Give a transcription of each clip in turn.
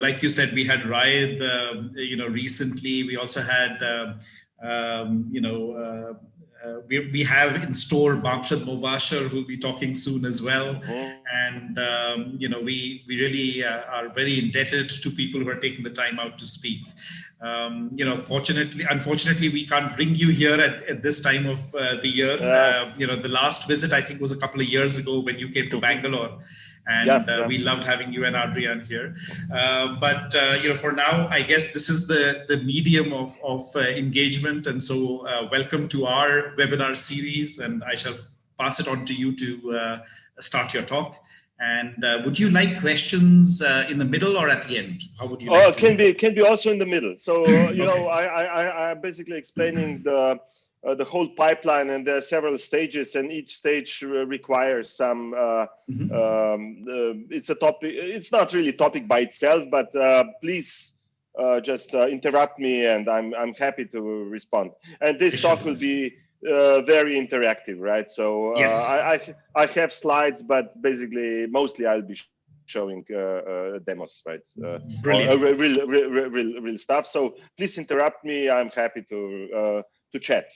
like you said, we had Raid, recently. We also had, we have in store Bamshad Mobashir, who will be talking soon as well. And, we really are very indebted to people who are taking the time out to speak. Unfortunately, we can't bring you here at this time of the year. The last visit, I think, was a couple of years ago when you came to Bangalore. And we loved having you and Adrian here. But for now, I guess this is the medium of engagement. And so welcome to our webinar series. And I shall pass it on to you to start your talk. And would you like questions in the middle or at the end? How would you like to? Can be also in the middle. So, I'm basically explaining the whole pipeline, and there are several stages, and each stage requires some it's a topic. It's not really topic by itself, but please just interrupt me, and I'm happy to respond. And this talk will be very interactive, right? So yes. I have slides, but basically mostly I'll be showing demos, right? Real stuff. So please interrupt me. I'm happy to chat.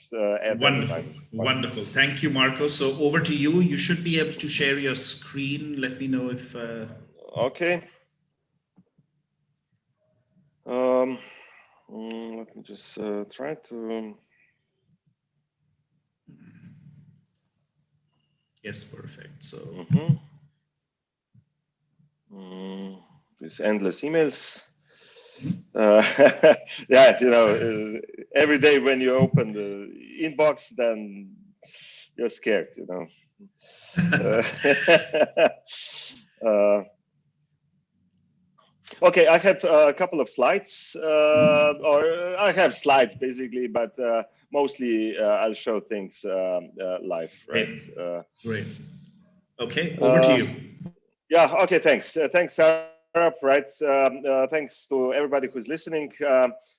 Wonderful. Thank you, Marko. So over to you. You should be able to share your screen. Let me know if. Okay. Let me just try to. Yes, perfect. So. These endless emails. Every day when you open the inbox, then you're scared, Okay, I have a couple of slides, or I have slides basically, but mostly I'll show things live, right? Great. Okay, over to you. Yeah. Okay. Thanks. Thanks, Sarah. Right. Thanks to everybody who's listening.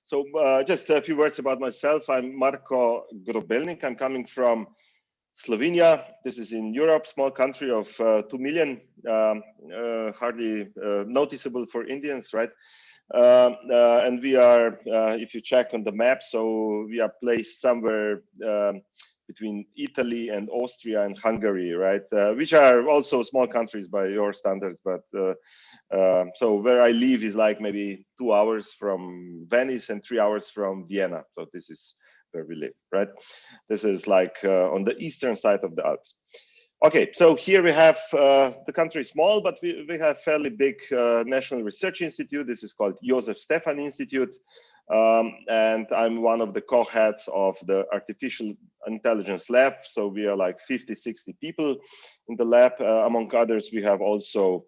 So just a few words about myself. I'm Marko Grobelnik. I'm coming from Slovenia. This is in Europe, small country of 2 million, hardly noticeable for Indians, right? And we are, if you check on the map, so we are placed somewhere between Italy and Austria and Hungary, right? Which are also small countries by your standards, but so where I live is like maybe 2 hours from Venice and 3 hours from Vienna. So this is where we live, right? This is like on the eastern side of the Alps. Okay, so here we have the country is small, but we have fairly big national research institute. This is called Josef Stefan Institute. And I'm one of the co-heads of the Artificial Intelligence Lab. So we are like 50, 60 people in the lab. Among others, we have also,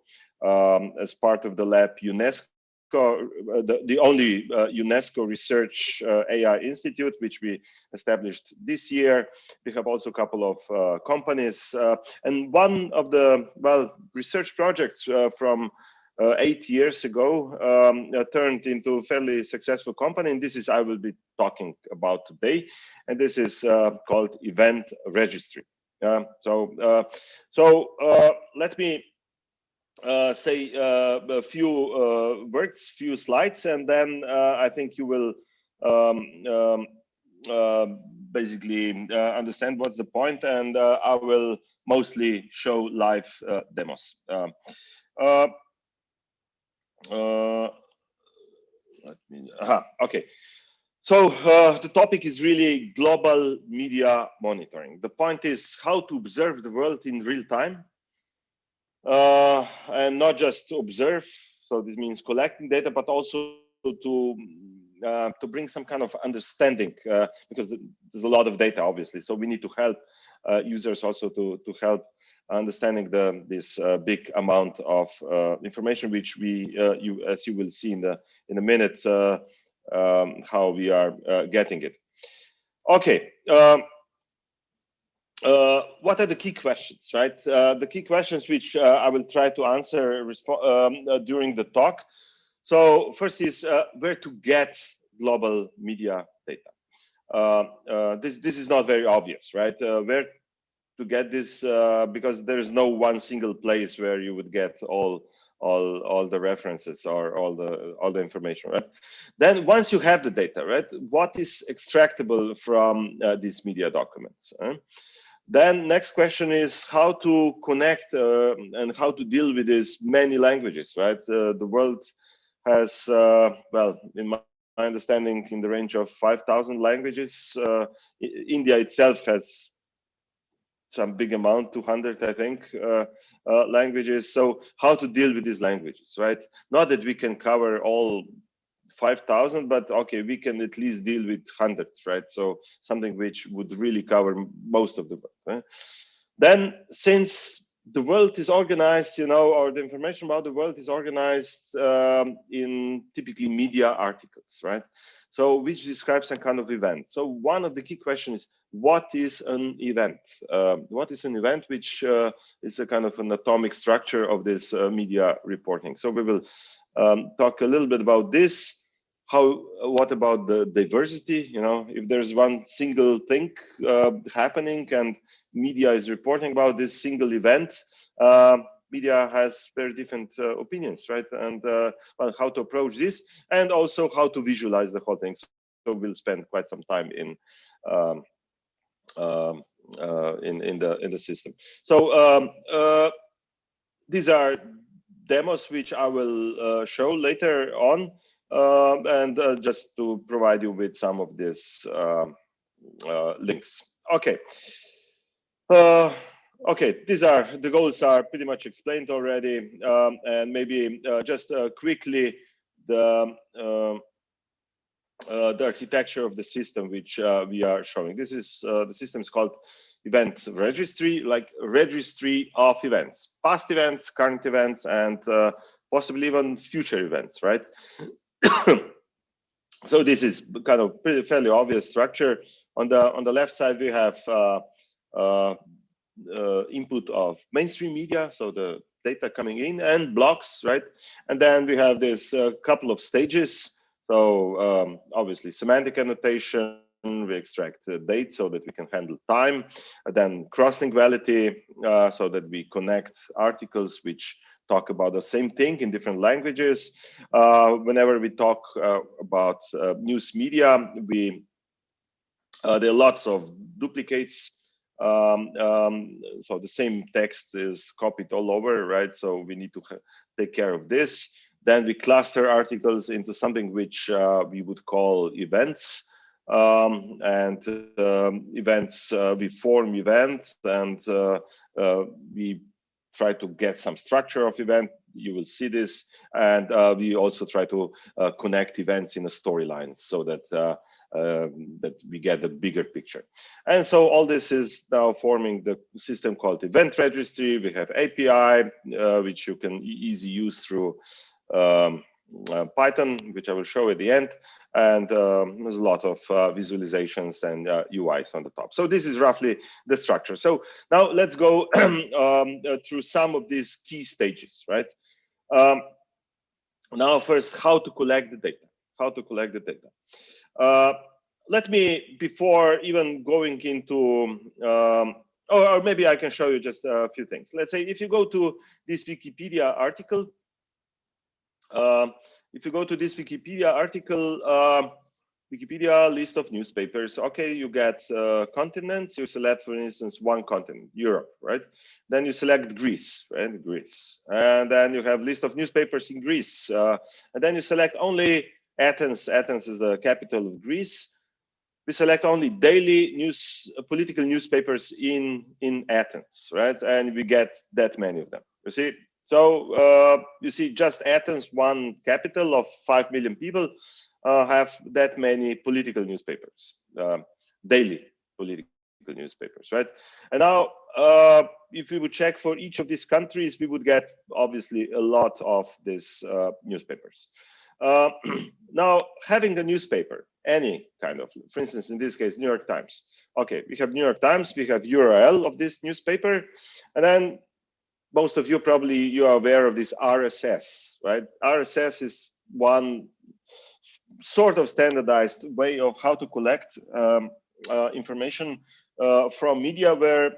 as part of the lab, UNESCO, the only UNESCO Research AI Institute, which we established this year. We have also a couple of companies. And one of the, research projects from 8 years ago turned into a fairly successful company, and this is I will be talking about today, and this is called Event Registry. So let me say a few words, few slides, and then I think you will basically understand what's the point, and I will mostly show live demos. Okay. So the topic is really global media monitoring. The point is how to observe the world in real time, and not just to observe. So this means collecting data, but also to bring some kind of understanding, because there's a lot of data, obviously. So we need to help users also to help understanding this big amount of information, which as you will see in a minute, how we are getting it. Okay. What are the key questions, right? The key questions which I will try to answer during the talk. So first is where to get global media data. This is not very obvious, right? Where to get this, because there is no one single place where you would get all all the references or all the information, right? Then once you have the data, right, what is extractable from these media documents? Then next question is how to connect and how to deal with these many languages, right? The world has, well, in my understanding, in the range of 5,000 languages. India itself has some big amount, 200, I think, languages. So how to deal with these languages, right? Not that we can cover all 5,000, but okay, we can at least deal with hundreds, right? So something which would really cover most of the world. Right? Then, since the world is organized, or the information about the world is organized in typically media articles, right? So which describes some kind of event. So one of the key questions is, what is an event? What is an event, which is a kind of an atomic structure of this media reporting? So we will talk a little bit about this. What about the diversity? If there's one single thing happening and media is reporting about this single event, media has very different opinions, right? And well, how to approach this, and also how to visualize the whole thing. So we'll spend quite some time in the system. So these are demos which I will show later on. And just to provide you with some of these links. Okay. Okay, the goals are pretty much explained already, and maybe just quickly the architecture of the system which we are showing. This is the system is called event registry, like registry of events, past events, current events, and possibly even future events, right? So this is kind of fairly obvious structure. On the left side, we have input of mainstream media, so the data coming in, and blocks, right? And then we have this couple of stages. So obviously semantic annotation, we extract date so that we can handle time, and then cross-link validity, so that we connect articles which talk about the same thing in different languages. Whenever we talk about news media, there are lots of duplicates. So the same text is copied all over, right? So we need to take care of this. Then we cluster articles into something which we would call events. And events, we form events, and we try to get some structure of event. You will see this. And we also try to connect events in a storyline so that that we get the bigger picture. And so all this is now forming the system called event registry. We have API, which you can easily use through Python, which I will show at the end. And there's a lot of visualizations and UIs on the top. So this is roughly the structure. So now let's go through some of these key stages, right? Now first, how to collect the data. How to collect the data. Let me, before even going into, or maybe I can show you just a few things. Let's say if you go to this Wikipedia article, Wikipedia list of newspapers. Okay, you get continents. You select, for instance, one continent, Europe, right? Then you select Greece, right? Greece, and then you have list of newspapers in Greece, and then you select only Athens. Athens is the capital of Greece. We select only daily news, political newspapers in Athens, right? And we get that many of them. You see. So you see, just Athens, one capital of 5 million people, have that many political newspapers, daily political newspapers, right? And now, if we would check for each of these countries, we would get obviously a lot of these newspapers. Now, having a newspaper, any kind of, for instance, in this case, New York Times. Okay, we have New York Times, we have URL of this newspaper, and then most of you you are aware of this RSS, right? RSS is one sort of standardized way of how to collect information from media, where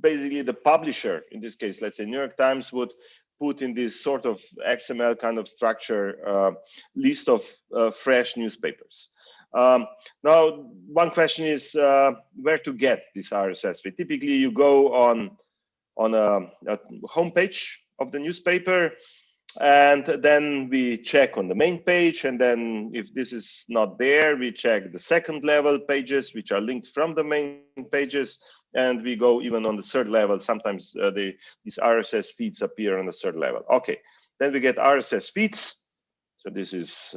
basically the publisher, in this case, let's say New York Times, would put in this sort of XML kind of structure list of fresh newspapers. Now, one question is where to get this RSS feed. Typically, you go on a homepage of the newspaper, and then we check on the main page, and then if this is not there, we check the second level pages, which are linked from the main pages, and we go even on the third level. Sometimes these RSS feeds appear on the third level. Okay, then we get RSS feeds. So this is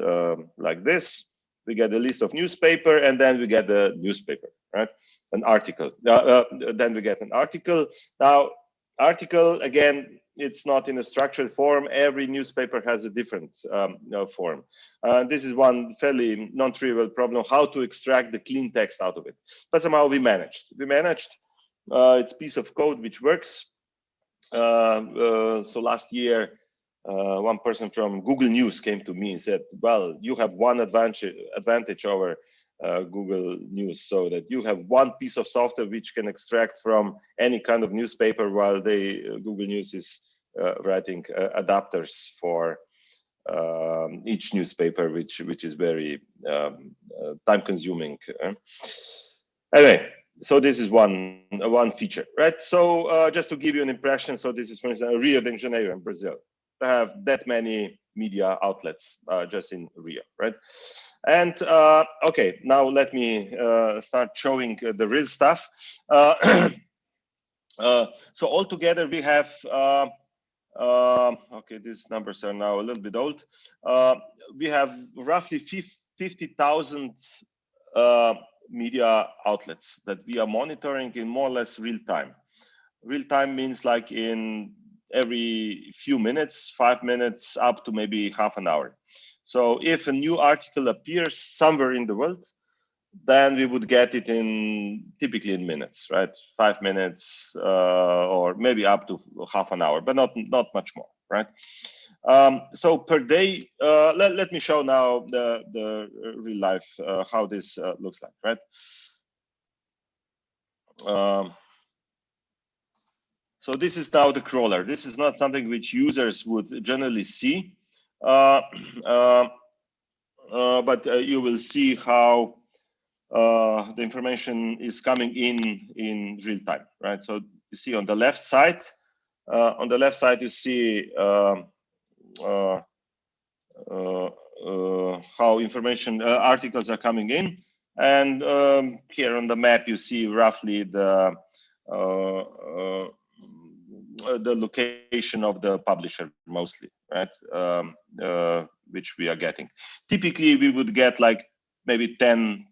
like this. We get a list of newspaper, and then we get the newspaper, right? An article. Then we get an article. Now, article, again, it's not in a structured form. Every newspaper has a different form. This is one fairly non-trivial problem, how to extract the clean text out of it. But somehow we managed. It's a piece of code which works. So last year, one person from Google News came to me and said, well, you have one advantage over Google News, so that you have one piece of software which can extract from any kind of newspaper, while Google News is writing adapters for each newspaper, which is very time consuming. Anyway, so this is one feature, right? So just to give you an impression, so this is, for instance, Rio de Janeiro in Brazil. They have that many media outlets just in Rio, right? And okay, now let me start showing the real stuff. So altogether we have, okay, these numbers are now a little bit old. We have roughly 50,000 media outlets that we are monitoring in more or less real time. Real time means like in every few minutes, 5 minutes, up to maybe half an hour. So if a new article appears somewhere in the world, then we would get it typically in minutes, right? 5 minutes or maybe up to half an hour, but not much more, right? So per day, let me show now the real life how this looks like, right? So this is now the crawler. This is not something which users would generally see, but you will see how the information is coming in real time, right? So you see on the left side, you see how information articles are coming in, and here on the map you see roughly the location of the publisher mostly, right? Which we are getting. Typically, we would get like maybe 10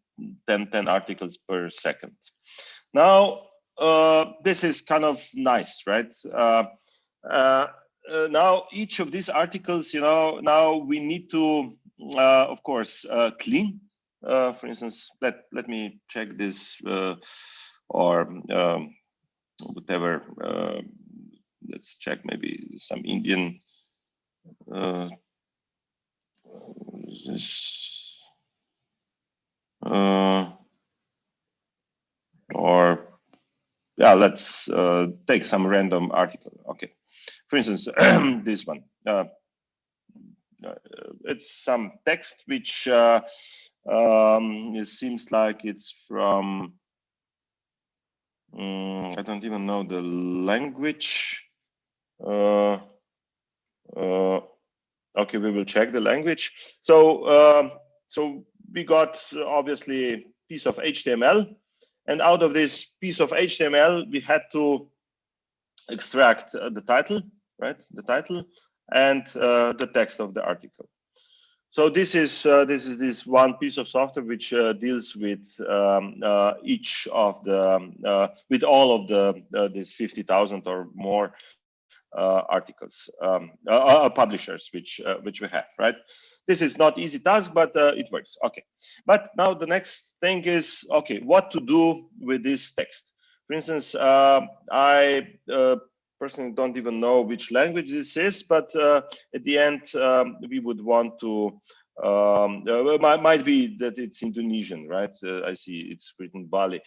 articles per second. Now, this is kind of nice, right? Now, each of these articles, now we need to, of course, clean. For instance, let me check this or whatever. Let's check maybe some Indian. Or yeah, let's take some random article. Okay, for instance, this one. It's some text which it seems like it's from. I don't even know the language. Okay, we will check the language. So so we got obviously piece of HTML, and out of this piece of HTML we had to extract the title, right? The title and the text of the article. So this is this one piece of software which deals with each of the with all of the these 50,000 or more articles, publishers which we have, right? This is not easy task, but it works. Okay, but now the next thing is, okay, what to do with this text? For instance, I personally don't even know which language this is, but at the end we would want to might be that it's Indonesian, right? I see it's written Bali,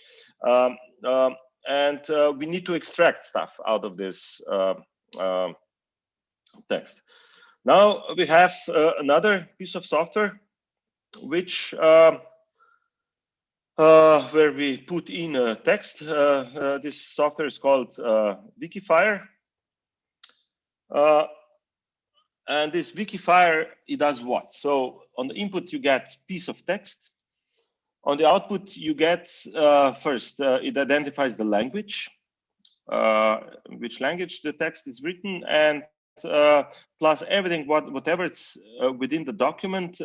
and we need to extract stuff out of this text. Now we have another piece of software which where we put in a text. This software is called Wikifier. And this Wikifier, it does what? So on the input, you get piece of text. On the output, you get first, it identifies the language, which language the text is written, and plus everything, whatever it's within the document,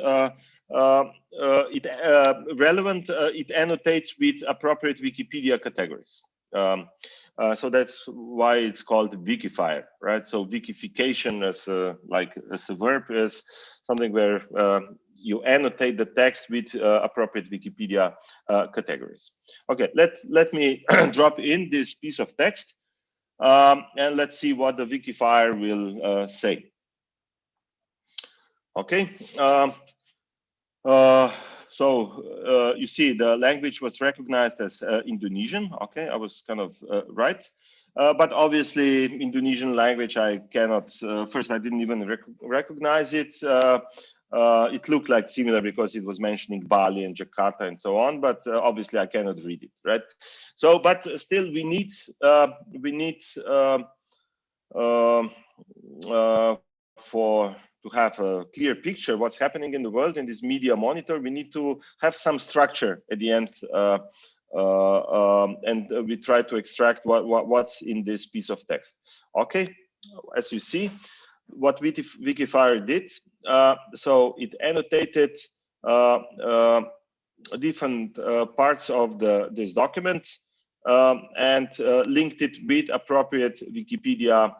it annotates with appropriate Wikipedia categories. So that's why it's called Wikifier, right? So wikification as a verb is something where you annotate the text with appropriate Wikipedia categories. Okay, let me drop in this piece of text and let's see what the Wikifier will say. Okay. So you see the language was recognized as Indonesian. Okay, I was kind of right. But obviously Indonesian language, I cannot, first I didn't even recognize it. It looked like similar because it was mentioning Bali and Jakarta and so on, but obviously I cannot read it, right? So, but still we need to have a clear picture what's happening in the world in this media monitor. We need to have some structure at the end, and we try to extract what's in this piece of text. Okay, as you see, what Wikifier did, so it annotated different parts of this document and linked it with appropriate Wikipedia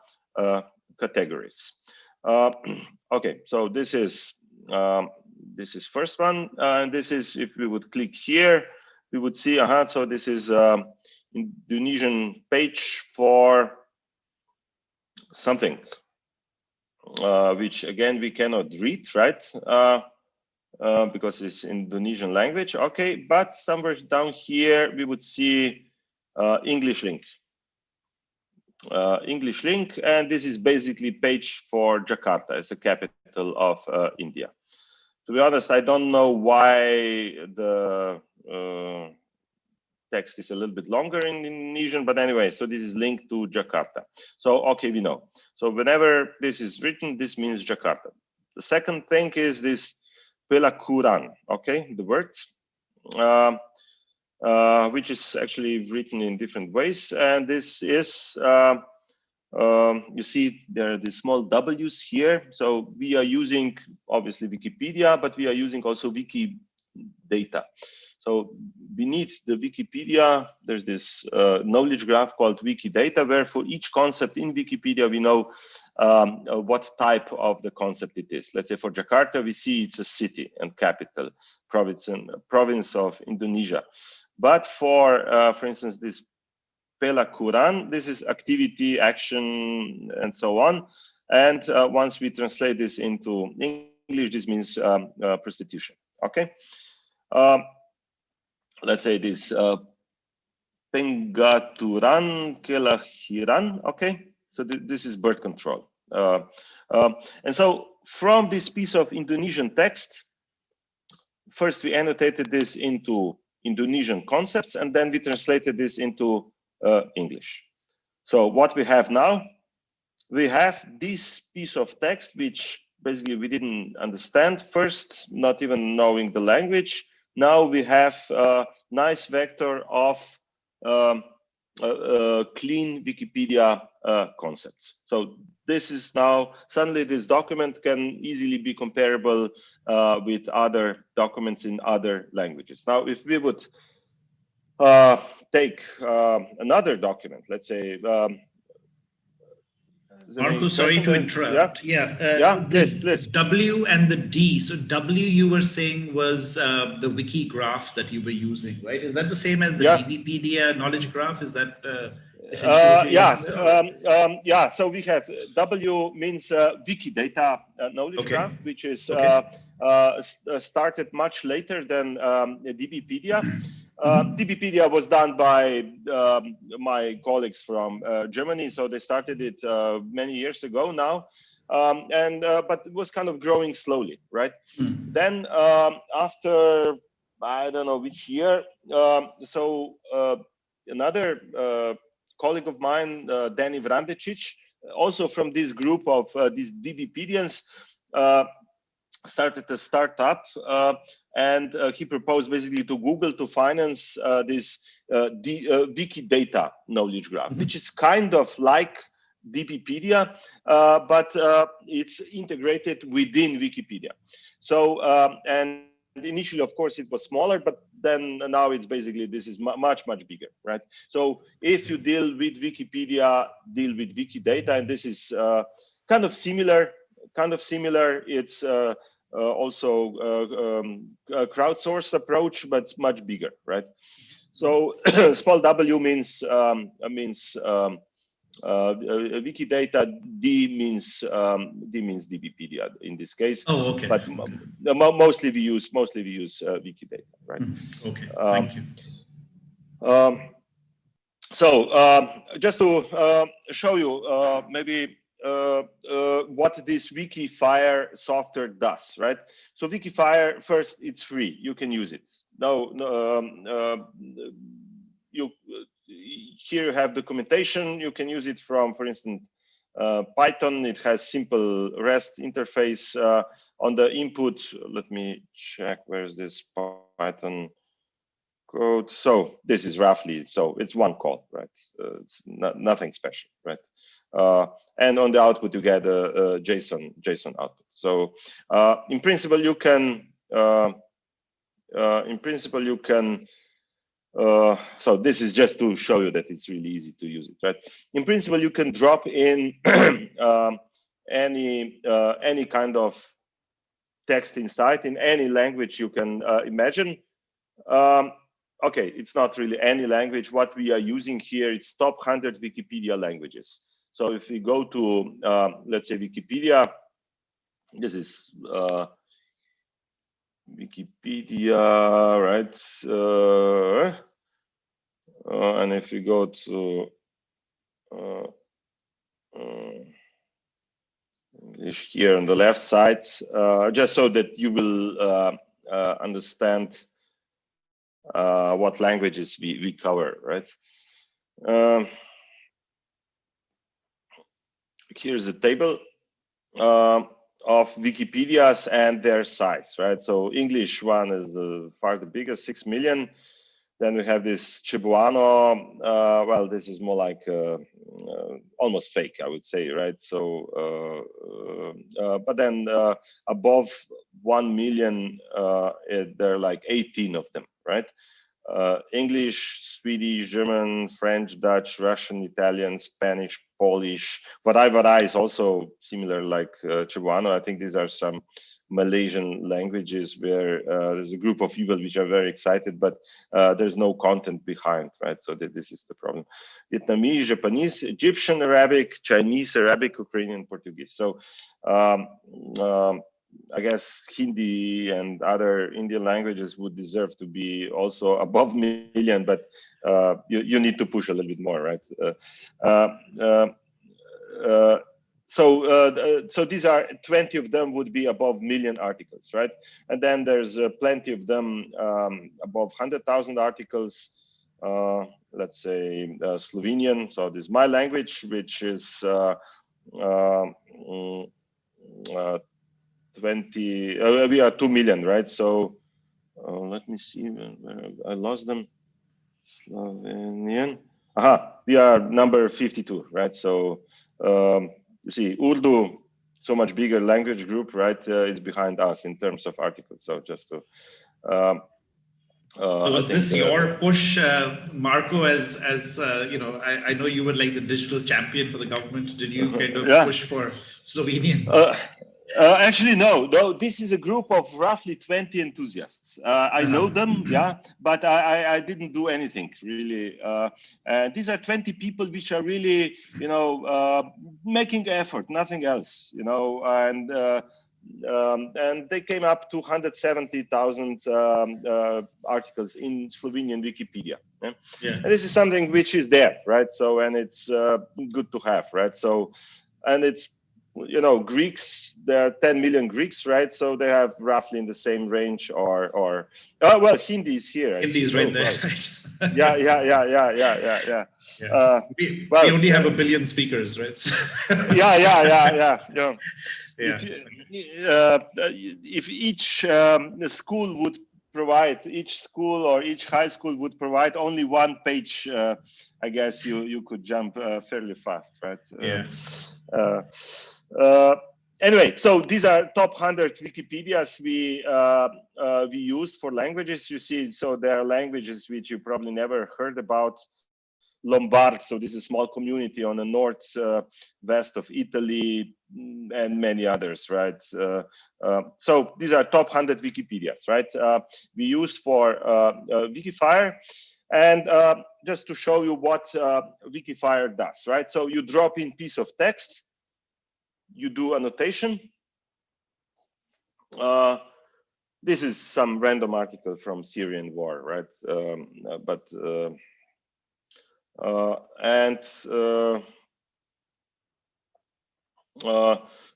categories. Okay, so this is first one, and this is, if we would click here, we would see, so this is Indonesian page for something, which again we cannot read, right? Because it's Indonesian language. Okay, but somewhere down here we would see English link. English link, and this is basically page for Jakarta as the capital of India. To be honest, I don't know why the text is a little bit longer in Indonesian, but anyway, so this is linked to Jakarta. So, okay, we know. So whenever this is written, this means Jakarta. The second thing is this pelakuran, okay, the word, which is actually written in different ways. And this is, you see there are the small W's here. So we are using obviously Wikipedia, but we are using also Wikidata. So beneath the Wikipedia, there's this knowledge graph called Wikidata, where for each concept in Wikipedia, we know what type of the concept it is. Let's say for Jakarta, we see it's a city and capital, province of Indonesia. But for instance, this Pelakuran, this is activity, action, and so on. And once we translate this into English, this means prostitution. Okay. Let's say this Pengaturan Kelahiran. Okay. So this is birth control. And so from this piece of Indonesian text, first we annotated this into Indonesian concepts, and then we translated this into English. So what we have now, we have this piece of text, which basically we didn't understand first, not even knowing the language. Now we have a nice vector of clean Wikipedia concepts. So this is now, suddenly this document can easily be comparable with other documents in other languages. Now, if we would take another document, let's say, Marko, sorry to interrupt. Please. W and the D. So W, you were saying, was the wiki graph that you were using, right? Is that the same as the DBpedia knowledge graph? Is that essentially what yeah. So we have W means Wikidata knowledge graph, which is started much later than DBpedia. DBpedia was done by my colleagues from Germany, so they started it many years ago now. But it was kind of growing slowly, right? Then after I don't know which year, another colleague of mine, Danny Vrandecic, also from this group of these DBpedians, started a startup, and he proposed basically to Google to finance this Wikidata knowledge graph, which is kind of like DBpedia, but it's integrated within Wikipedia. So, and initially, of course, it was smaller, but then now it's basically, this is much bigger, right? So if you deal with Wikipedia, deal with Wikidata, and this is kind of similar. It's also a crowdsourced approach, but much bigger, right? So small W means Wikidata. D means DBpedia in this case. Oh, okay. But mostly we use Wikidata, right? Okay, thank you. Just to show you maybe what this Wikifire software does, right? So Wikifire, first, it's free. You can use it. Here you have documentation. You can use it from, for instance, Python. It has simple REST interface on the input. Let me check. Where is this Python code? So this is roughly, so it's one call, right? It's nothing special, right? And on the output you get a JSON output. So in principle you can so this is just to show you that it's really easy to use it, right? In principle you can drop in any kind of text inside in any language you can imagine. Okay, it's not really any language. What we are using here, it's top 100 Wikipedia languages. So if we go to, let's say, Wikipedia, this is Wikipedia, right? And if you go to English here on the left side, just so that you will understand what languages we cover, right? Here's a table of Wikipedias and their size, right? So English one is far the biggest, 6 million. Then we have this Cebuano. Well, this is more like almost fake, I would say, right? So, but then above 1 million, there are like 18 of them, right? English, Swedish, German, French, Dutch, Russian, Italian, Spanish, Polish. Vara is also similar like Cebuano. I think these are some Malaysian languages where there's a group of people which are very excited, but there's no content behind, right? So this is the problem. Vietnamese, Japanese, Egyptian Arabic, Chinese Arabic, Ukrainian, Portuguese. So I guess Hindi and other Indian languages would deserve to be also above million, but you need to push a little bit more, right? So these are 20 of them would be above million articles, right? And then there's plenty of them above 100,000 articles. Let's say Slovenian. So this is my language, which is 20. We are 2 million, right? So let me see. I lost them. Slovenian. We are number 52, right? So you see, Urdu, so much bigger language group, right? Is behind us in terms of articles. So just to. So was this your push, Marko? As you know, I know you were like the digital champion for the government. Did you kind of push for Slovenian? Actually, no. This is a group of roughly 20 enthusiasts. I know them, yeah, but I didn't do anything really. These are 20 people which are really, you know, making effort, nothing else, you know, and they came up to 170,000 articles in Slovenian Wikipedia. Yeah? And this is something which is there, right? So, and it's good to have, right? So, and it's Greeks, there are 10 million Greeks, right? So they have roughly in the same range, or well, Hindi is here. Hindi is right there, well, right? yeah. Yeah. We Well, only have 1 billion speakers, right? yeah. Yeah. If each school would provide, each school or each high school would provide only one page, I guess you could jump fairly fast, right? Yeah. Anyway, so these are top 100 Wikipedias we used for languages. You see, so there are languages which you probably never heard about. Lombard, so this is a small community on the north west of Italy, and many others, right? So these are top 100 Wikipedias, right? We used for Wikifire, and just to show you what Wikifire does, right? So you drop in piece of text, you do annotation. This is some random article from Syrian war, right?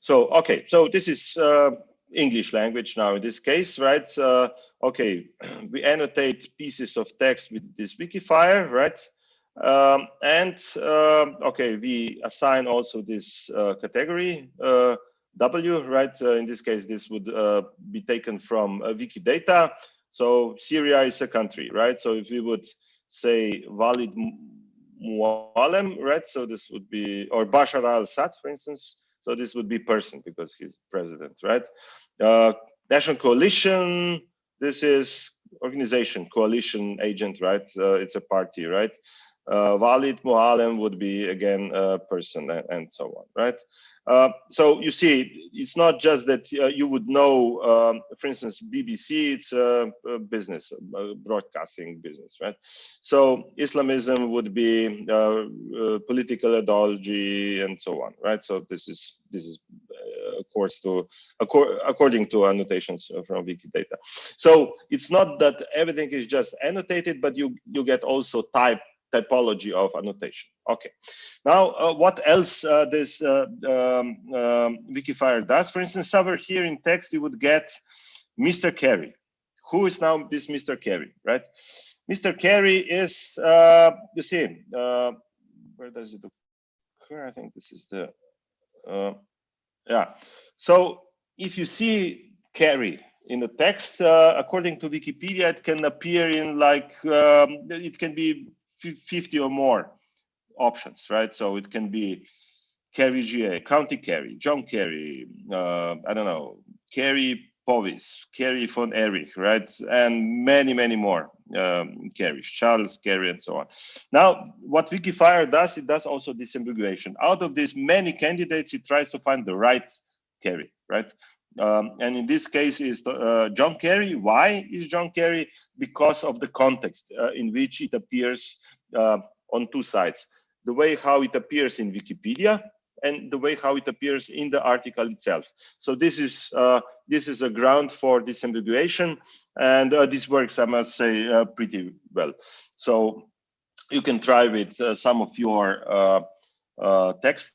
So okay, so this is English language now in this case, right? Okay, we annotate pieces of text with this Wikifire, right? Okay, we assign also this category W, right? In this case, this would be taken from Wikidata. So Syria is a country, right? So if we would say Walid Mualem, right? So this would be, or Bashar al-Assad, for instance. So this would be person because he's president, right? National coalition, this is organization, coalition agent, right? It's a party, right? Walid Mualem would be again a person, and so on, right? So you see, it's not just that you would know, for instance, BBC, it's a business, a broadcasting business, right? So Islamism would be political ideology and so on, right? So this is according to annotations from Wikidata. So it's not that everything is just annotated, but you get also typology of annotation. Okay, now what else this Wikifire does? For instance, over here in text, you would get Mr. Carey. Who is now this Mr. Carey, right? Mr. Carey is, you see, where does it occur? I think this is the, yeah. So if you see Carey in the text, according to Wikipedia, it can appear in like, it can be 50 or more options, right? So it can be Kerry GA, County Kerry, John Kerry, I don't know, Kerry Povis, Kerry von Erich, right? And many more Kerrys, Charles Kerry, and so on. Now, what Wikifire does, it does also disambiguation. Out of these many candidates, it tries to find the right Kerry, right? And in this case is John Kerry. Why is John Kerry? Because of the context in which it appears on two sides. The way how it appears in Wikipedia and the way how it appears in the article itself. So this is a ground for disambiguation, and this works, I must say, pretty well. So you can try with some of your texts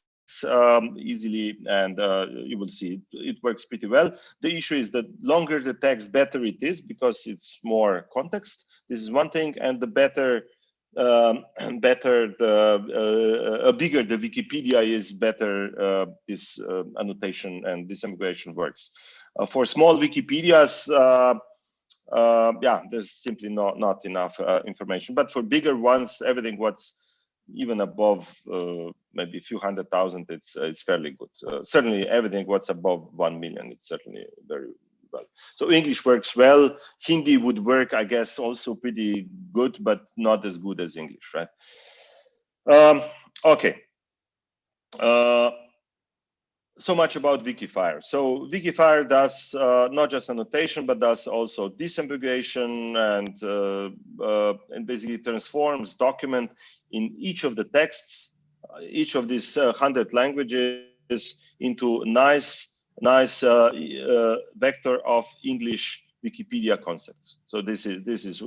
easily, and you will see it works pretty well. The issue is that longer the text, better it is because it's more context. This is one thing, and the better bigger the Wikipedia is, better this annotation and disambiguation works. For small Wikipedias, yeah, there's simply not enough information. But for bigger ones, everything what's even above maybe a few 100,000, it's fairly good. Certainly, everything what's above 1 million, it's certainly very well. So English works well. Hindi would work, I guess, also pretty good, but not as good as English, right? Okay. So much about Wikifire. So Wikifire does not just annotation, but does also disambiguation, and basically transforms document in each of the texts, each of these 100 languages, into nice vector of English Wikipedia concepts. So this is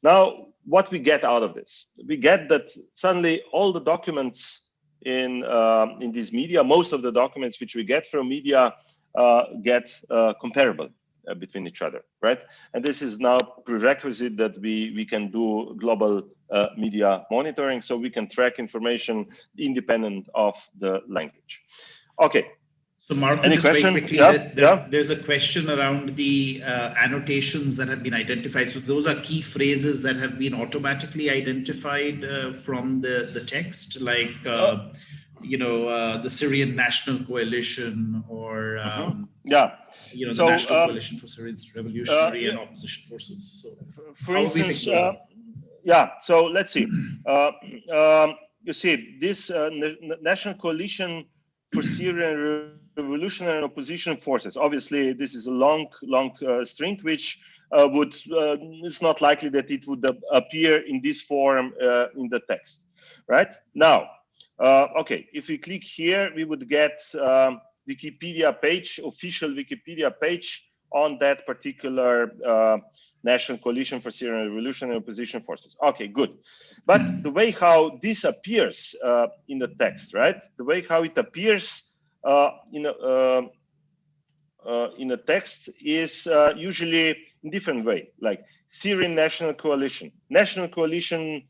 now what we get out of this. We get that suddenly all the documents in these media. Most of the documents which we get from media get comparable between each other, right? And this is now prerequisite that we can do global media monitoring, so we can track information independent of the language. Okay. So Marko, any just question? very quickly, there's a question around the annotations that have been identified. So those are key phrases that have been automatically identified from the text, like, the Syrian National Coalition, or, the National Coalition for Syrian's Revolutionary and Opposition Forces. So for instance, so let's see. You see, this National Coalition for Syrian Revolutionary and Opposition Forces. Obviously, this is a long string, which it's not likely that it would appear in this form in the text, right? Now, okay, if we click here, we would get Wikipedia page, official Wikipedia page on that particular National Coalition for Syrian Revolutionary and Opposition Forces. Okay, good. But the way how this appears in the text, right? The way how it appears in a text is usually in different way, like Syrian National Coalition, National Coalition,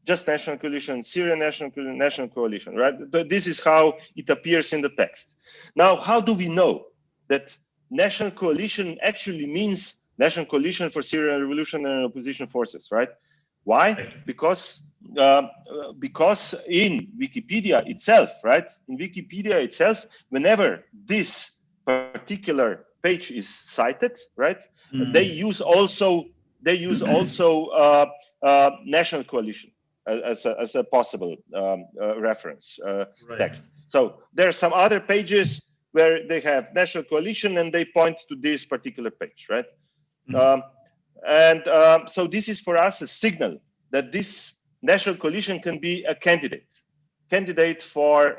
just National Coalition, Syrian National Coalition, right? But this is how it appears in the text. Now, how do we know that National Coalition actually means National Coalition for Syrian Revolutionary and Opposition Forces, right? Why? Because in Wikipedia itself, right? In Wikipedia itself, whenever this particular page is cited, right? They use also National Coalition as a possible reference text. So there are some other pages where they have National Coalition and they point to this particular page, right? So this is for us a signal that this National Coalition can be a candidate for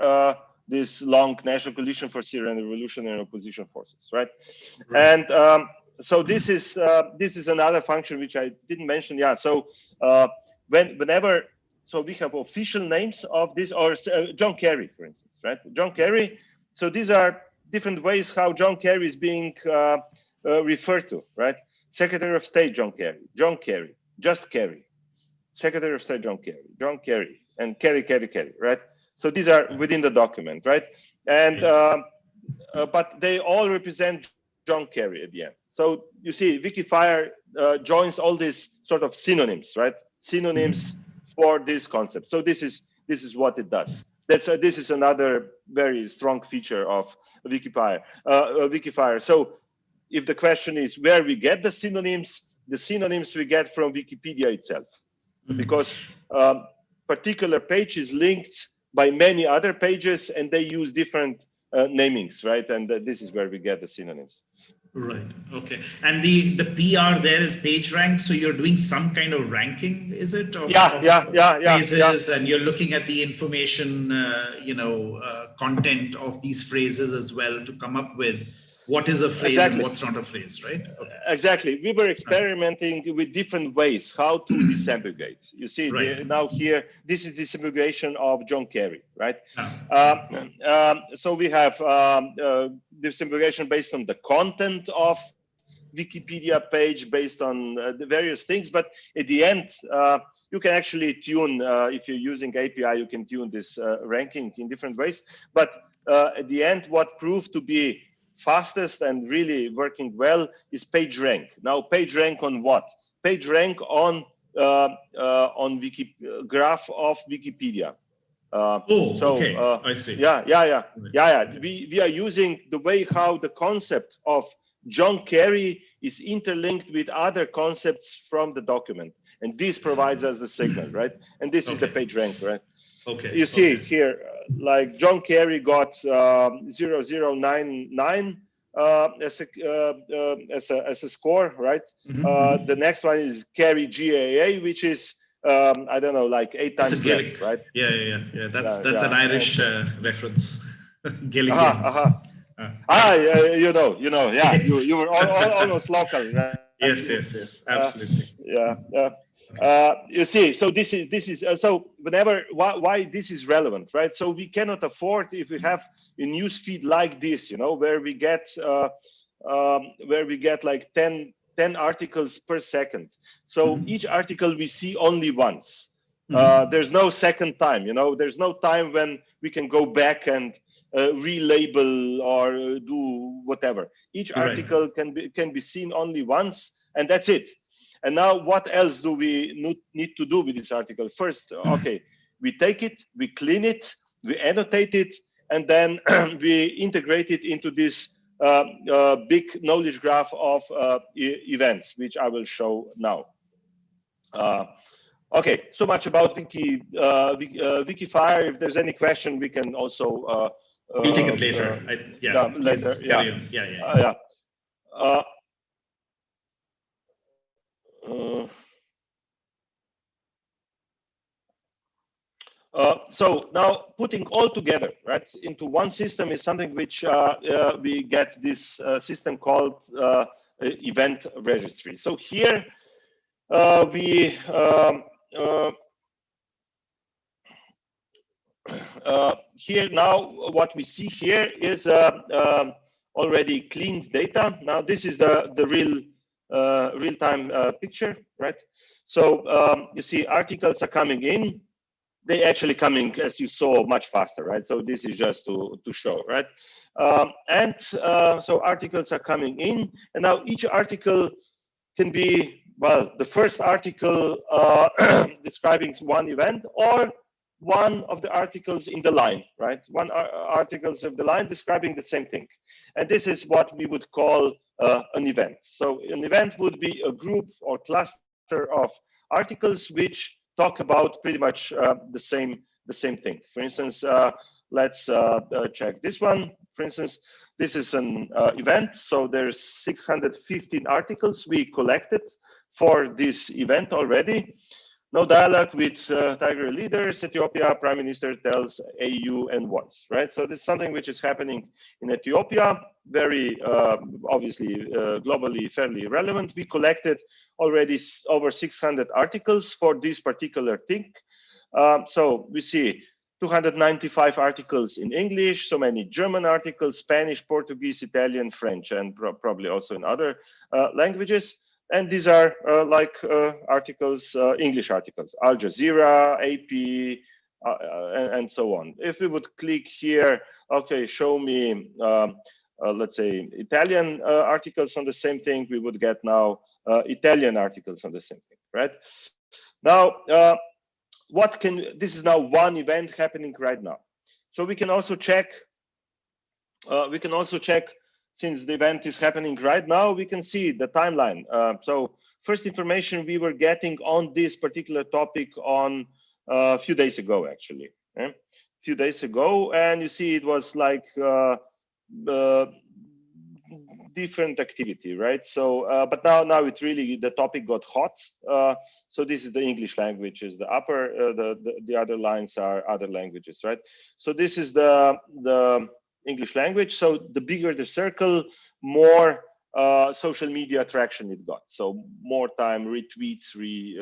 this long National Coalition for Syrian Revolutionary and Opposition Forces, right? And so this is another function which I didn't mention. Yeah. So whenever we have official names of this, or John Kerry, for instance, right? John Kerry. So these are different ways how John Kerry is being referred to, right? Secretary of State John Kerry, just Kerry, Secretary of State John Kerry, and Kerry, right? So these are within the document, right? And but they all represent John Kerry at the end. So you see, Wikifire joins all these sort of synonyms, right? Synonyms for this concept. So this is what it does. This is another very strong feature of Wikifire. So if the question is where we get the synonyms we get from Wikipedia itself, because particular page is linked by many other pages and they use different namings, right? And this is where we get the synonyms. Right. Okay. And the PR there is page rank. So you're doing some kind of ranking, is it? Phrases, and you're looking at the information, content of these phrases as well to come up with what is a phrase and what's not a phrase, right? Okay. Exactly. We were experimenting with different ways how to disambiguate. You see, now here, this is disambiguation of John Kerry, right? So we have disambiguation based on the content of Wikipedia page, based on the various things. But at the end, you can actually tune, if you're using API, you can tune this ranking in different ways. But at the end, what proved to be fastest and really working well is page rank. Now, page rank on what? Page rank on graph of Wikipedia. Okay. I see. Yeah. We are using the way how the concept of John Kerry is interlinked with other concepts from the document, and this provides us the signal, right? And this is the page rank, right? Okay. You see here, like John Kerry got 0099 as a score, right? The next one is Kerry GAA, which is I don't know, like 8 times less, right? Yeah. That's an Irish reference. Gilligan's. You know. Yeah, you were almost local, right? Yes. Absolutely. Yeah. You see, so this is so whenever why this is relevant, right? So we cannot afford, if we have a news feed like this, you know, where we get like 10 articles per second. So each article we see only once. There's no second time, you know, there's no time when we can go back and relabel or do whatever. Each article can be seen only once, and that's it. And now what else do we need to do with this article? First, okay, we take it, we clean it, we annotate it, and then we integrate it into this big knowledge graph of events, which I will show now. Okay, so much about Wikifire. If there's any question, we can also we'll take it later. Later. Yeah. So now putting all together, right, into one system is something which we get this system called event registry. So here here now what we see here is already cleaned data. Now this is the real-time picture, right? So you see articles are coming in. They actually coming, as you saw, much faster, right? So this is just to show, right? So articles are coming in, and now each article can be, well, the first article describing one event, or one of the articles in the line, right? One articles of the line describing the same thing. And this is what we would call an event. So an event would be a group or cluster of articles which talk about pretty much the same thing. For instance, let's check this one. For instance, this is an event. So there's 615 articles we collected for this event already. No dialogue with Tigray leaders. Ethiopia Prime Minister tells AU and voice, right? So this is something which is happening in Ethiopia, very obviously globally fairly relevant. We collected already over 600 articles for this particular thing. So we see 295 articles in English, so many German articles, Spanish, Portuguese, Italian, French, and probably also in other languages. And these are articles, English articles, Al Jazeera, AP, and so on. If we would click here, okay, show me, let's say, Italian articles on the same thing, we would get now Italian articles on the same thing, right? Now, this is now one event happening right now. So we can also check, since the event is happening right now, we can see the timeline. So first information we were getting on this particular topic on a few days ago, actually. A few days ago, and you see it was like different activity, right? So, but now it really, the topic got hot. So this is the English language is the upper, the other lines are other languages, right? So this is the English language. So the bigger the circle, more social media traction it got. So more time, retweets,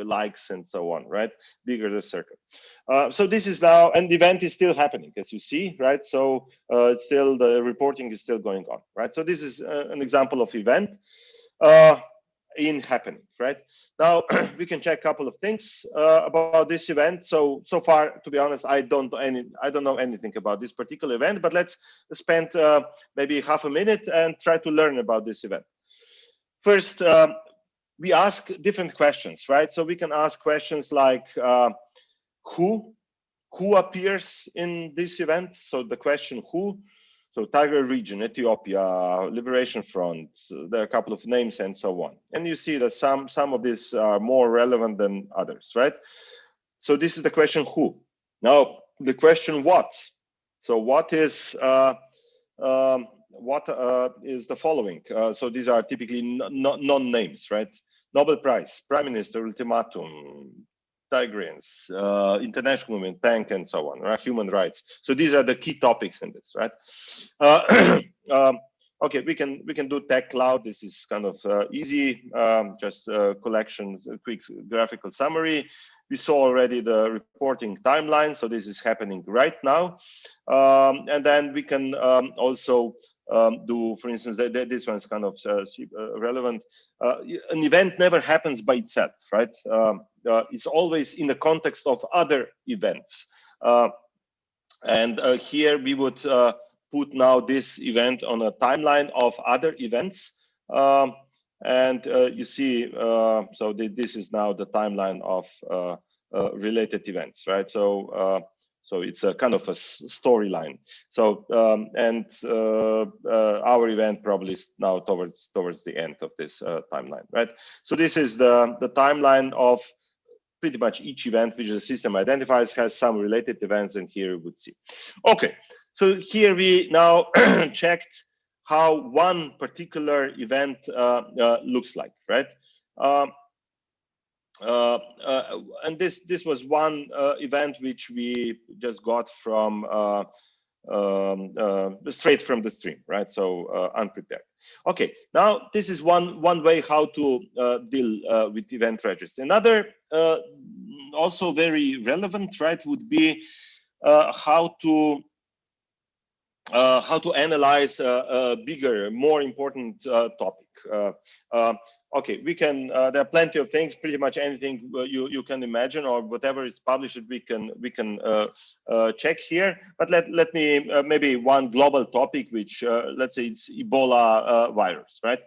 likes, and so on, right? Bigger the circle. So this is now, and the event is still happening, as you see, right? So it's still, the reporting is still going on, right? So this is an example of event in happening, right? Now we can check a couple of things about this event. So far, to be honest, I don't know anything about this particular event, but let's spend maybe half a minute and try to learn about this event. First, we ask different questions, right? So we can ask questions like who appears in this event? So the question who. So Tigray region, Ethiopia, Liberation Front, there are a couple of names and so on. And you see that some of these are more relevant than others, right? So this is the question who. Now the question what. So what is the following? So these are typically non-names, right? Nobel Prize, Prime Minister, ultimatum, Tigrayans, international movement, tank, and so on, right? Human rights. So these are the key topics in this, right? Okay, we can do tech cloud. This is kind of easy, just collections, a quick graphical summary. We saw already the reporting timeline, so this is happening right now. And then we can also do, for instance, this one's kind of relevant. An event never happens by itself, right? It's always in the context of other events. And here we would put now this event on a timeline of other events. And you see, so this is now the timeline of related events, right? So so it's a kind of a storyline. So and our event probably is now towards the end of this timeline, right? So this is the timeline of pretty much each event which the system identifies has some related events, and here you would see. Okay, so here we now checked how one particular event looks like, right? And this was one event which we just got from straight from the stream, right? So unprepared. Okay, now this is one way how to deal with event registry. Another also very relevant, right, would be how to analyze a bigger, more important topic. Okay, we can. There are plenty of things. Pretty much anything you can imagine, or whatever is published, we can check here. But let me maybe one global topic, which let's say it's Ebola virus, right?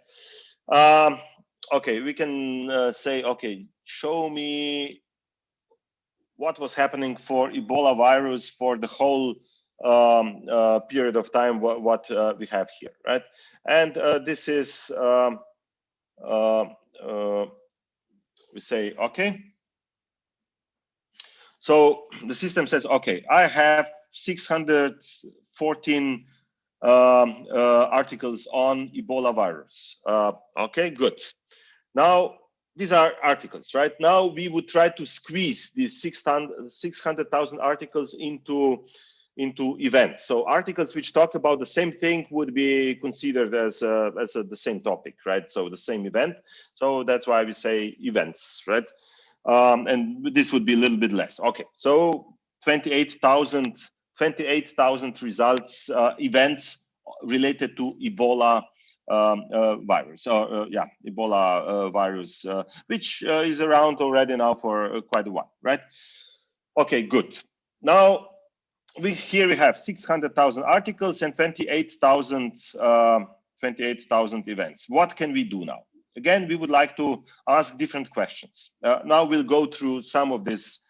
Okay, we can say, okay, show me what was happening for Ebola virus for the whole period of time what we have here, right? And this is we say okay. So the system says, okay, I have 614 articles on Ebola virus. Okay, good. Now these are articles, right? Now we would try to squeeze these 600,000 articles into events. So articles which talk about the same thing would be considered as the same topic, right? So the same event. So that's why we say events, right? And this would be a little bit less. Okay, so 28,000 results, events related to Ebola virus, yeah, Ebola virus, which is around already now for quite a while, right? Okay, good. Now here we have 600,000 articles and 28,000 events. What can we do now? Again, we would like to ask different questions. Now we'll go through some of these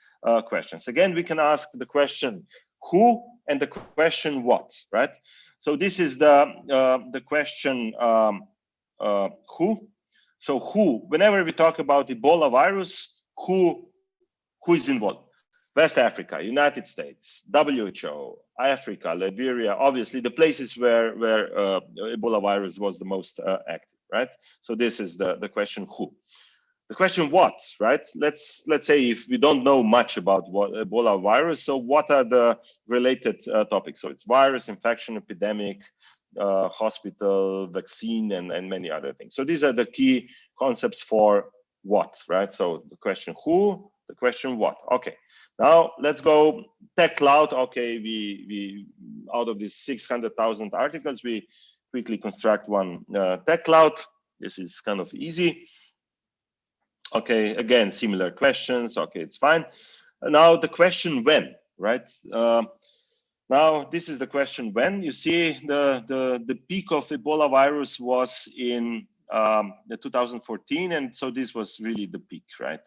questions. Again, we can ask the question who and the question what, right? So this is the question who. So who, whenever we talk about Ebola virus, who is involved? West Africa, United States, WHO, Africa, Liberia, obviously the places where Ebola virus was the most active, right? So this is the question who. The question what, right? Let's say if we don't know much about what Ebola virus, so what are the related topics? So it's virus, infection, epidemic, hospital, vaccine, and many other things. So these are the key concepts for what, right? So the question who, the question what. Okay. Now let's go tech cloud. Okay, we out of these 600,000 articles, we quickly construct one tech cloud. This is kind of easy. Okay, again, similar questions. Okay, it's fine. Now the question when, right? Now this is the question when. You see the peak of Ebola virus was in 2014, and so this was really the peak, right?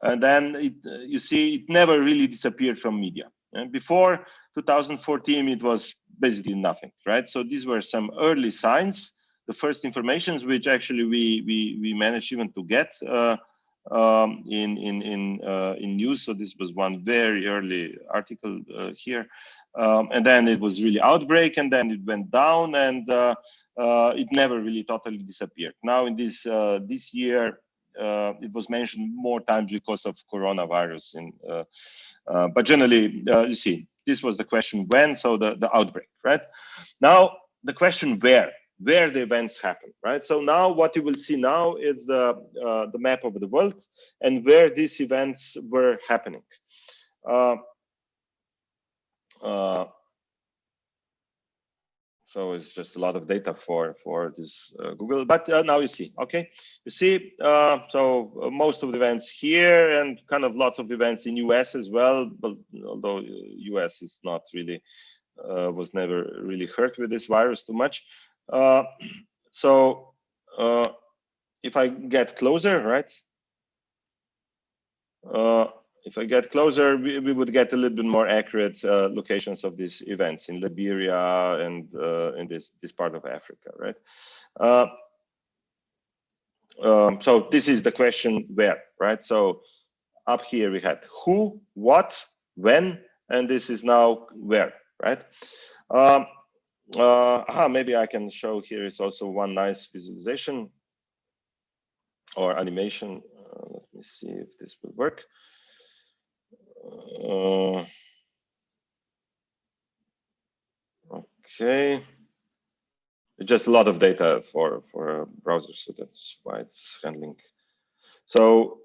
And then you see it never really disappeared from media. And before 2014, it was basically nothing, right? So these were some early signs, the first informations which actually we managed even to get in news. So this was one very early article here, and then it was really outbreak, and then it went down, and it never really totally disappeared. Now in this year, it was mentioned more times because of coronavirus. But generally, you see, this was the question when, so the outbreak, right? Now the question where. where the events happen, right? So now what you will see now is the map of the world and where these events were happening. So it's just a lot of data for this Google, but now you see, okay, you see, most of the events here and kind of lots of events in US as well, but although US is not really was never really hurt with this virus too much. If I get closer, right? If I get closer, we would get a little bit more accurate locations of these events in Liberia and in this part of Africa, right? So this is the question where, right? So up here we had who, what, when, and this is now where, right? Maybe I can show here is also one nice visualization or animation. Let me see if this will work. Okay, just a lot of data for a browser, so that's why it's handling. So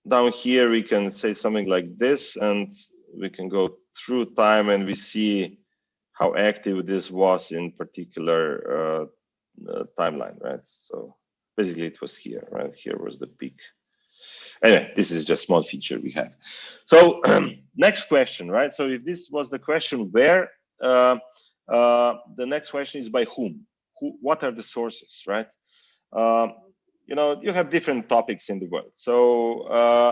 down here we can say something like this, and we can go through time, and we see how active this was in particular timeline, right? So basically, it was here, right? Here was the peak. Anyway, this is just small feature we have. So next question, right? So if this was the question where, the next question is by whom? What are the sources, right? You know, you have different topics in the world. So,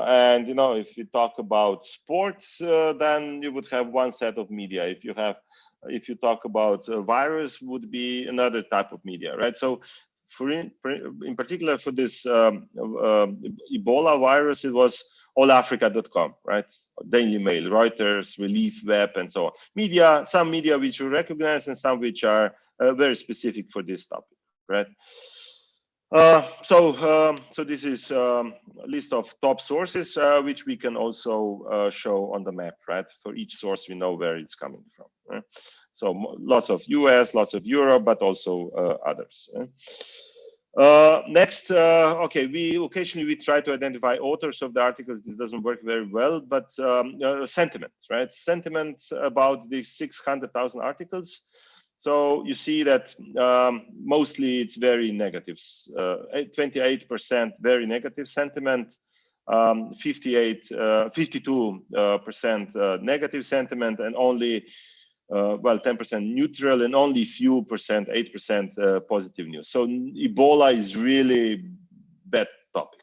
and you know, if you talk about sports, then you would have one set of media. If you talk about a virus, would be another type of media, right? So, in particular for this Ebola virus, it was allafrica.com, right? Daily Mail, Reuters, Relief Web, and so on. Media, some media which you recognize and some which are very specific for this topic, right? So this is a list of top sources, which we can also show on the map, right? For each source, we know where it's coming from. Right? So lots of US, lots of Europe, but also others. Next, okay, we occasionally try to identify authors of the articles. This doesn't work very well, but sentiment, right? Sentiment about the 600,000 articles. So you see that mostly it's very negative. 28% very negative sentiment, 52% negative sentiment, and only 10% neutral, and only few percent, 8% positive news. So Ebola is really bad topic.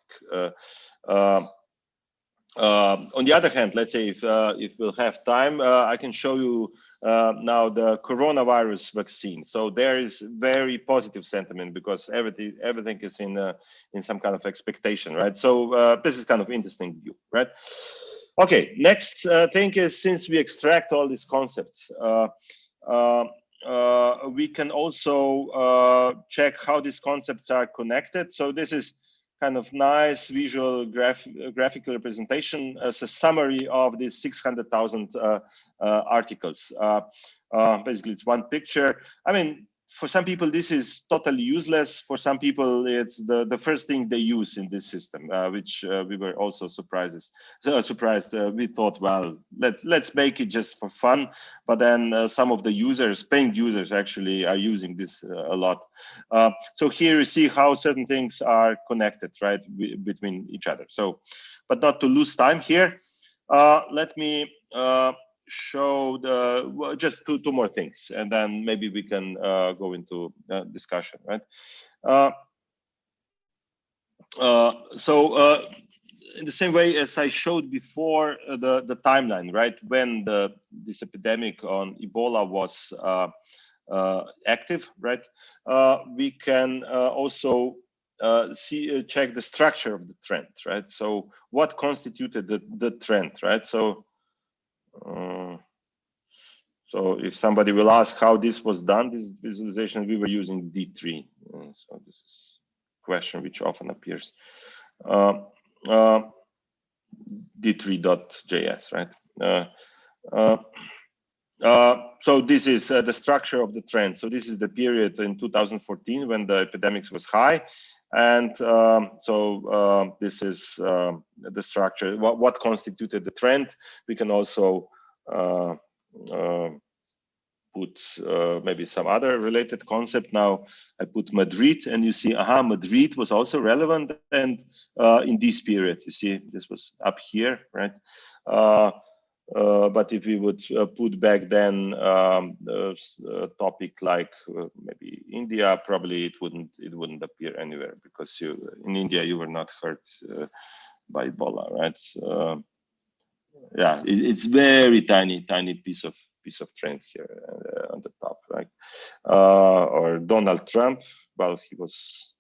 On the other hand, let's say if we'll have time, I can show you now the coronavirus vaccine. So there is very positive sentiment because everything is in some kind of expectation, right? So this is kind of interesting view, right? Okay, next thing is, since we extract all these concepts, we can also check how these concepts are connected. So this is kind of nice visual graphical representation as a summary of these 600,000 articles. Basically, it's one picture. I mean, for some people, this is totally useless. For some people, it's the first thing they use in this system, which we were also surprised. We thought, well, let's make it just for fun. But then some of the users, paying users, actually are using this a lot. So here you see how certain things are connected, right, between each other. So, but not to lose time here, let me show just two more things, and then maybe we can go into discussion, right? In the same way as I showed before, the timeline, right, when this epidemic on Ebola was active, right, we can also check the structure of the trend, right? So what constituted the trend, right? So if somebody will ask how this was done, this visualization, we were using D3. So this is a question which often appears. D3.js, right? So this is the structure of the trend. So this is the period in 2014 when the epidemics was high. And this is the structure, what constituted the trend. We can also put maybe some other related concept. Now I put Madrid, and you see, Madrid was also relevant. And in this period, you see, this was up here, right? But if we would put back then a topic like maybe India, probably it wouldn't appear anywhere, because in India you were not hurt by Ebola, right? Yeah, it's very tiny piece of trend here on the top, right? Or Donald Trump. Well, he was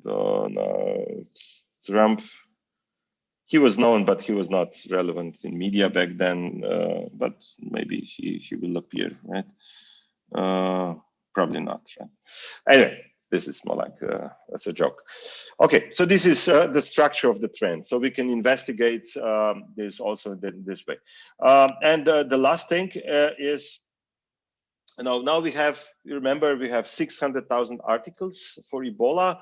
Donald Trump. He was known, but he was not relevant in media back then. But maybe he will appear, right? Probably not, right? Anyway, this is more like as a joke. Okay, so this is the structure of the trend. So we can investigate this also this way. And the last thing is, now we have, you remember, we have 600,000 articles for Ebola.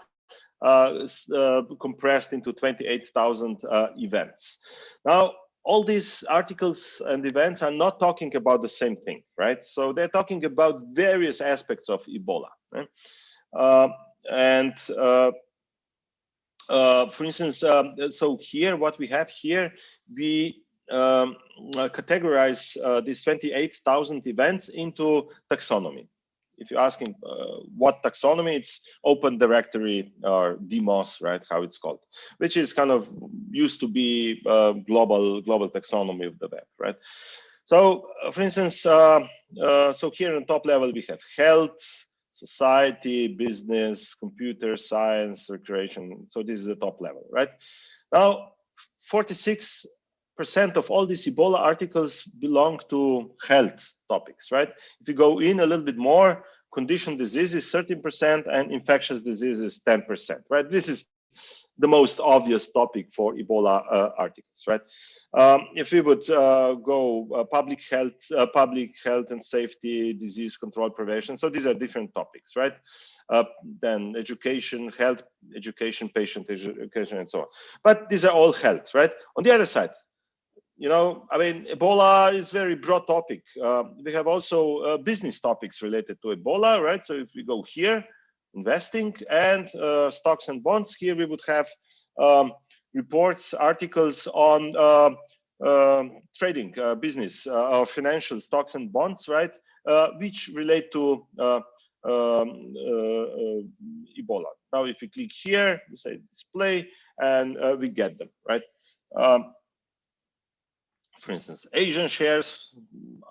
Compressed into 28,000 events. Now, all these articles and events are not talking about the same thing, right? So they're talking about various aspects of Ebola. Right? For instance, so here, what we have here, we categorize these 28,000 events into taxonomy. If you're asking what taxonomy, it's open directory, or DMOS, right? How it's called, which is kind of used to be global taxonomy of the web, right? So, for instance, so here on top level we have health, society, business, computer science, recreation. So this is the top level, right? Now, 46% of all these Ebola articles belong to health topics, right? If you go in a little bit more, condition diseases 13% and infectious diseases 10%, right? This is the most obvious topic for Ebola articles, right? If we would go public health and safety, disease control, prevention. So these are different topics, right? Then education, health, education, patient education, and so on. But these are all health, right? On the other side, I mean, Ebola is a very broad topic. We have also business topics related to Ebola, right? So if we go here, investing and stocks and bonds, here we would have reports, articles on trading, business, or financial stocks and bonds, right? Which relate to Ebola. Now, if we click here, we say display, and we get them, right? For instance, Asian shares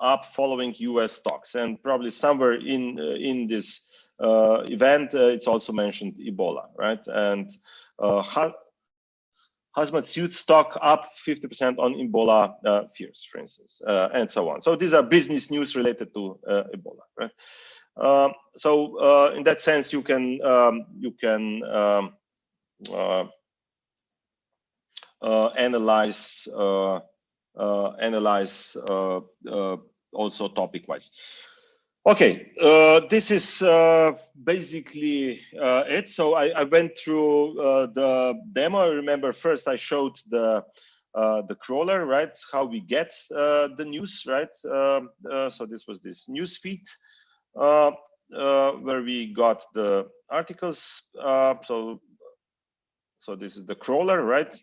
up following US stocks, and probably somewhere in this event, it's also mentioned Ebola, right? And hazmat suit stock up 50% on Ebola fears, for instance, and so on. So these are business news related to Ebola, right? So in that sense, you can analyze also topic-wise. Okay, this is basically it. So I went through the demo. I remember first I showed the crawler, right? How we get the news, right? So this was this news feed where we got the articles. So this is the crawler, right?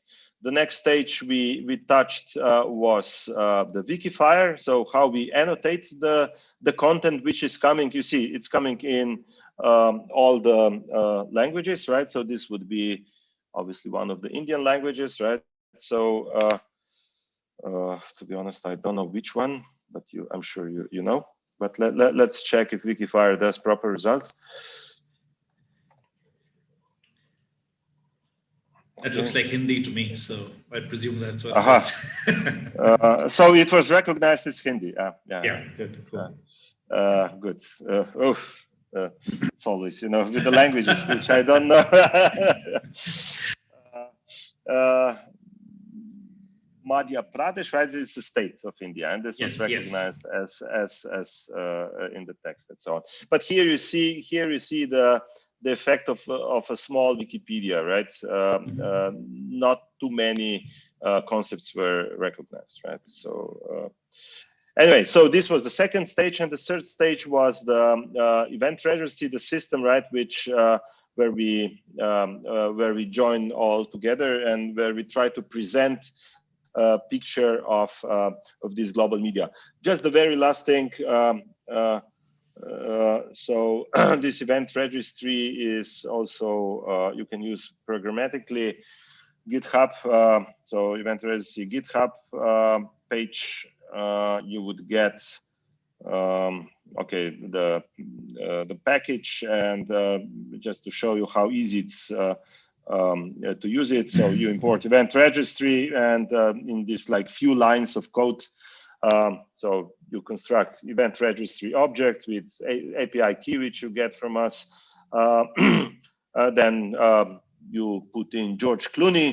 The next stage we touched was the Wikifier. So how we annotate the content which is coming. You see, it's coming in all the languages, right? So this would be obviously one of the Indian languages, right? So to be honest, I don't know which one, but I'm sure you know. But let's check if Wikifier does proper results. It looks like Hindi to me, so I presume that's what it is. So it was recognized as Hindi. Yeah, good, cool. Good. It's always, with the languages, which I don't know. Madhya Pradesh, right? It's the state of India, and this was recognized as in the text and so on. But here you see the effect of a small Wikipedia, right? Not too many concepts were recognized, right? So anyway, so this was the second stage, and the third stage was the event registry, the system, right, which where we join all together and where we try to present a picture of these global media. Just the very last thing. So this event registry is also you can use programmatically. GitHub. So event registry GitHub page. You would get okay the package, and just to show you how easy it's to use it. So you import event registry, and in this like few lines of code, so you construct event registry object with API key which you get from us. Then you put in George Clooney,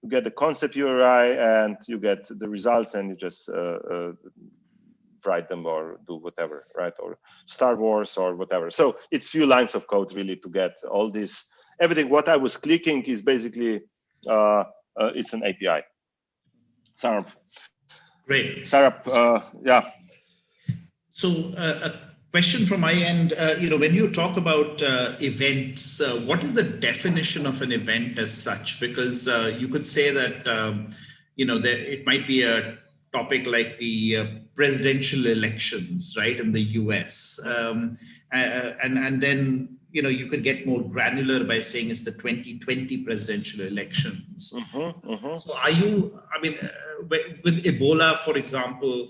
you get the concept URI, and you get the results, and you just write them or do whatever, right? Or Star Wars or whatever. So it's few lines of code really to get all this. Everything what I was clicking is basically it's an API. Sarab. Great. Sarab, yeah. So a question from my end, when you talk about events, what is the definition of an event as such? Because you could say that, it might be a topic like the presidential elections, right, in the US. And then, you could get more granular by saying it's the 2020 presidential elections. So are you, with Ebola, for example,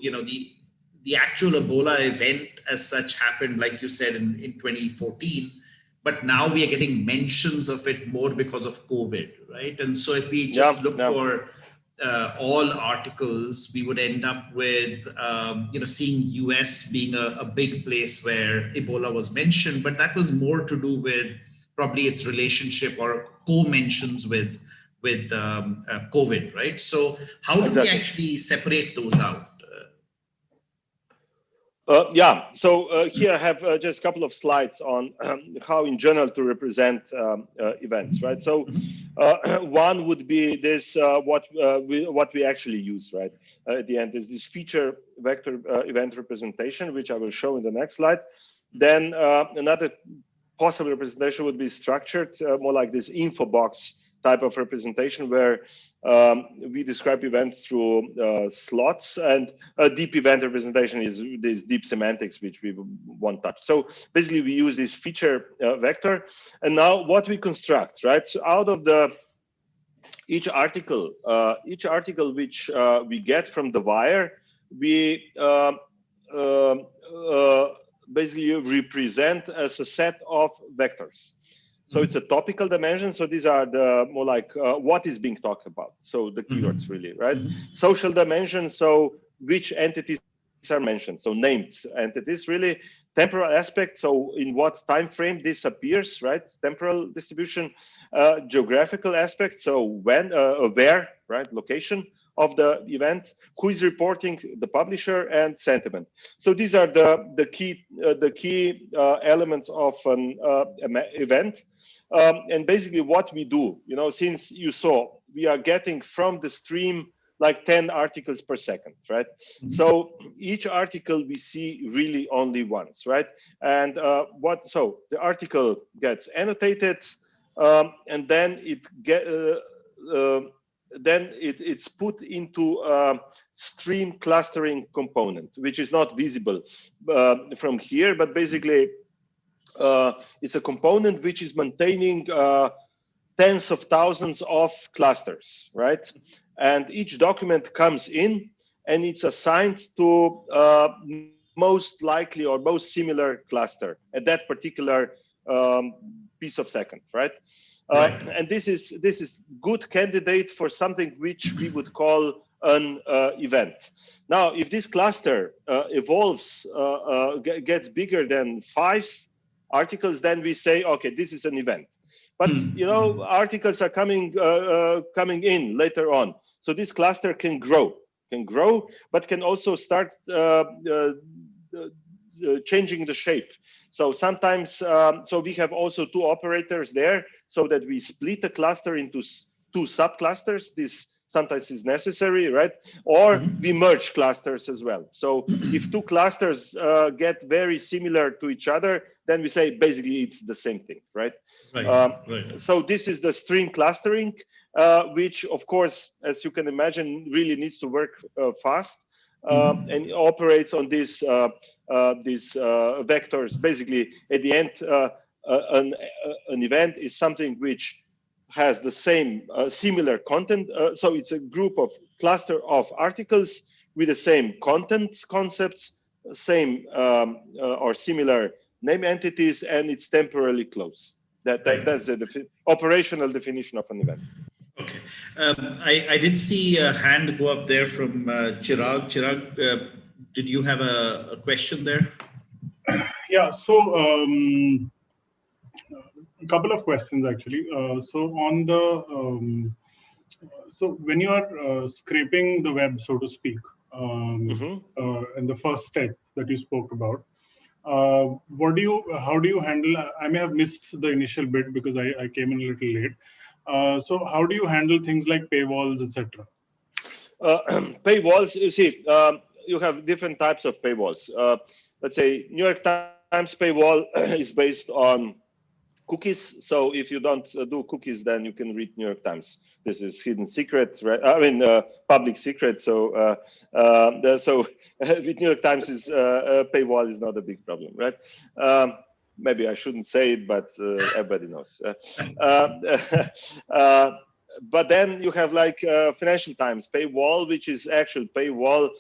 the actual Ebola event as such happened, like you said, in 2014, but now we are getting mentions of it more because of COVID, right? And so if we just look for all articles, we would end up with, seeing US being a big place where Ebola was mentioned, but that was more to do with probably its relationship or co-mentions with COVID, right? So how do we actually separate those out? So here I have just a couple of slides on how in general to represent events, right? So one would be this, what we actually use, right? At the end is this feature vector event representation, which I will show in the next slide. Then another possible representation would be structured, more like this info box type of representation, where we describe events through slots, and a deep event representation is this deep semantics, which we won't touch. So basically we use this feature vector, and now what we construct, right? So out of each article which we get from the wire, we basically represent as a set of vectors. So it's a topical dimension. So these are the more like what is being talked about. So the keywords really, right? Social dimension. So which entities are mentioned. So named entities really. Temporal aspect. So in what time frame this appears, right? Temporal distribution. Geographical aspect. So when, where, right? Location of the event. Who is reporting? The publisher, and sentiment. So these are the key elements of an event. And basically what we do, since you saw, we are getting from the stream like 10 articles per second, right? So each article we see really only once, right? And so the article gets annotated, and then it's put into a stream clustering component, which is not visible from here, but basically it's a component which is maintaining tens of thousands of clusters, right? And each document comes in and it's assigned to most likely or most similar cluster at that particular piece of second, right? And this is good candidate for something which we would call an event. Now, if this cluster evolves, gets bigger than 5 articles, then we say, okay, this is an event. But articles are coming in later on, so this cluster can grow, but can also start changing the shape. So sometimes, so we have also two operators there, so that we split the cluster into two subclusters. This sometimes is necessary, right? Or we merge clusters as well. So if two clusters get very similar to each other, then we say basically it's the same thing, right? So this is the stream clustering, which of course, as you can imagine, really needs to work fast. And operates on these vectors. Basically, at the end, an event is something which has the same similar content. So it's a group of cluster of articles with the same content concepts, same or similar name entities, and it's temporarily closed. That's the operational definition of an event. Okay. I did see a hand go up there from Chirag. Chirag, did you have a question there? Yeah, so a couple of questions actually. So on the so when you are scraping the web, so to speak, and the first step that you spoke about, how do you handle? I may have missed the initial bit because I came in a little late. So how do you handle things like paywalls, etc.? Paywalls, you see, you have different types of paywalls. Let's say New York Times paywall is based on cookies. So if you don't do cookies, then you can read New York Times. This is hidden secret, right? I mean, public secret. So, so with New York Times, paywall is not a big problem, right? Maybe I shouldn't say it, but everybody knows. But then you have like Financial Times paywall, which is actual paywall.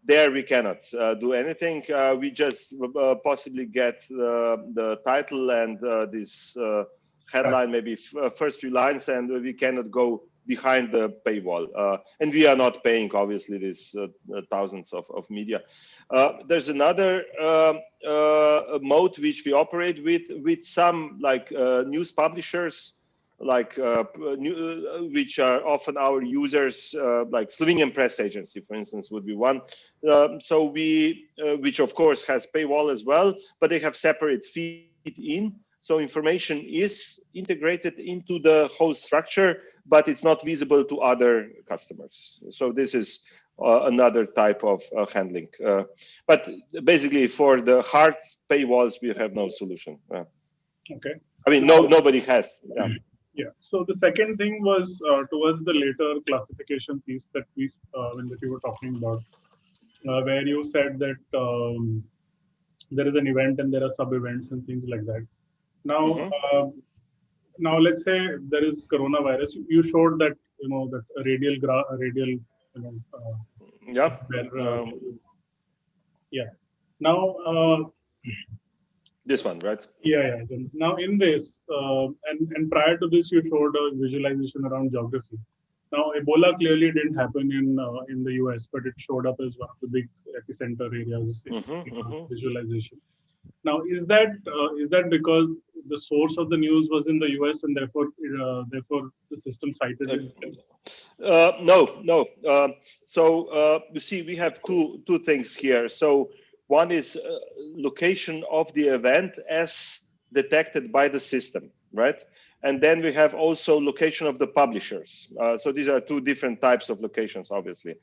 There we cannot do anything. We just possibly get the title and this headline, maybe first few lines, and we cannot go behind the paywall. And we are not paying, obviously, these thousands of media. There's another mode which we operate with some like news publishers, like which are often our users, like Slovenian Press Agency, for instance, would be one. So we, which of course has paywall as well, but they have separate feed in. So information is integrated into the whole structure, but it's not visible to other customers. So this is another type of handling. But basically, for the hard paywalls, we have no solution. Okay. I mean, nobody has. Yeah. Yeah. So the second thing was towards the later classification piece that that you were talking about, where you said that there is an event and there are sub-events and things like that. Now, now let's say there is coronavirus. You showed that that radial, yeah. Where, yeah. Now. This one, right? Yeah. Now in this, and prior to this, you showed a visualization around geography. Now Ebola clearly didn't happen in the US, but it showed up as one of the big epicenter areas in visualization. Now, is that because the source of the news was in the US and therefore the system cited it? No. So you see, we have two things here. So one is location of the event as detected by the system, right? And then we have also location of the publishers. So these are two different types of locations, obviously.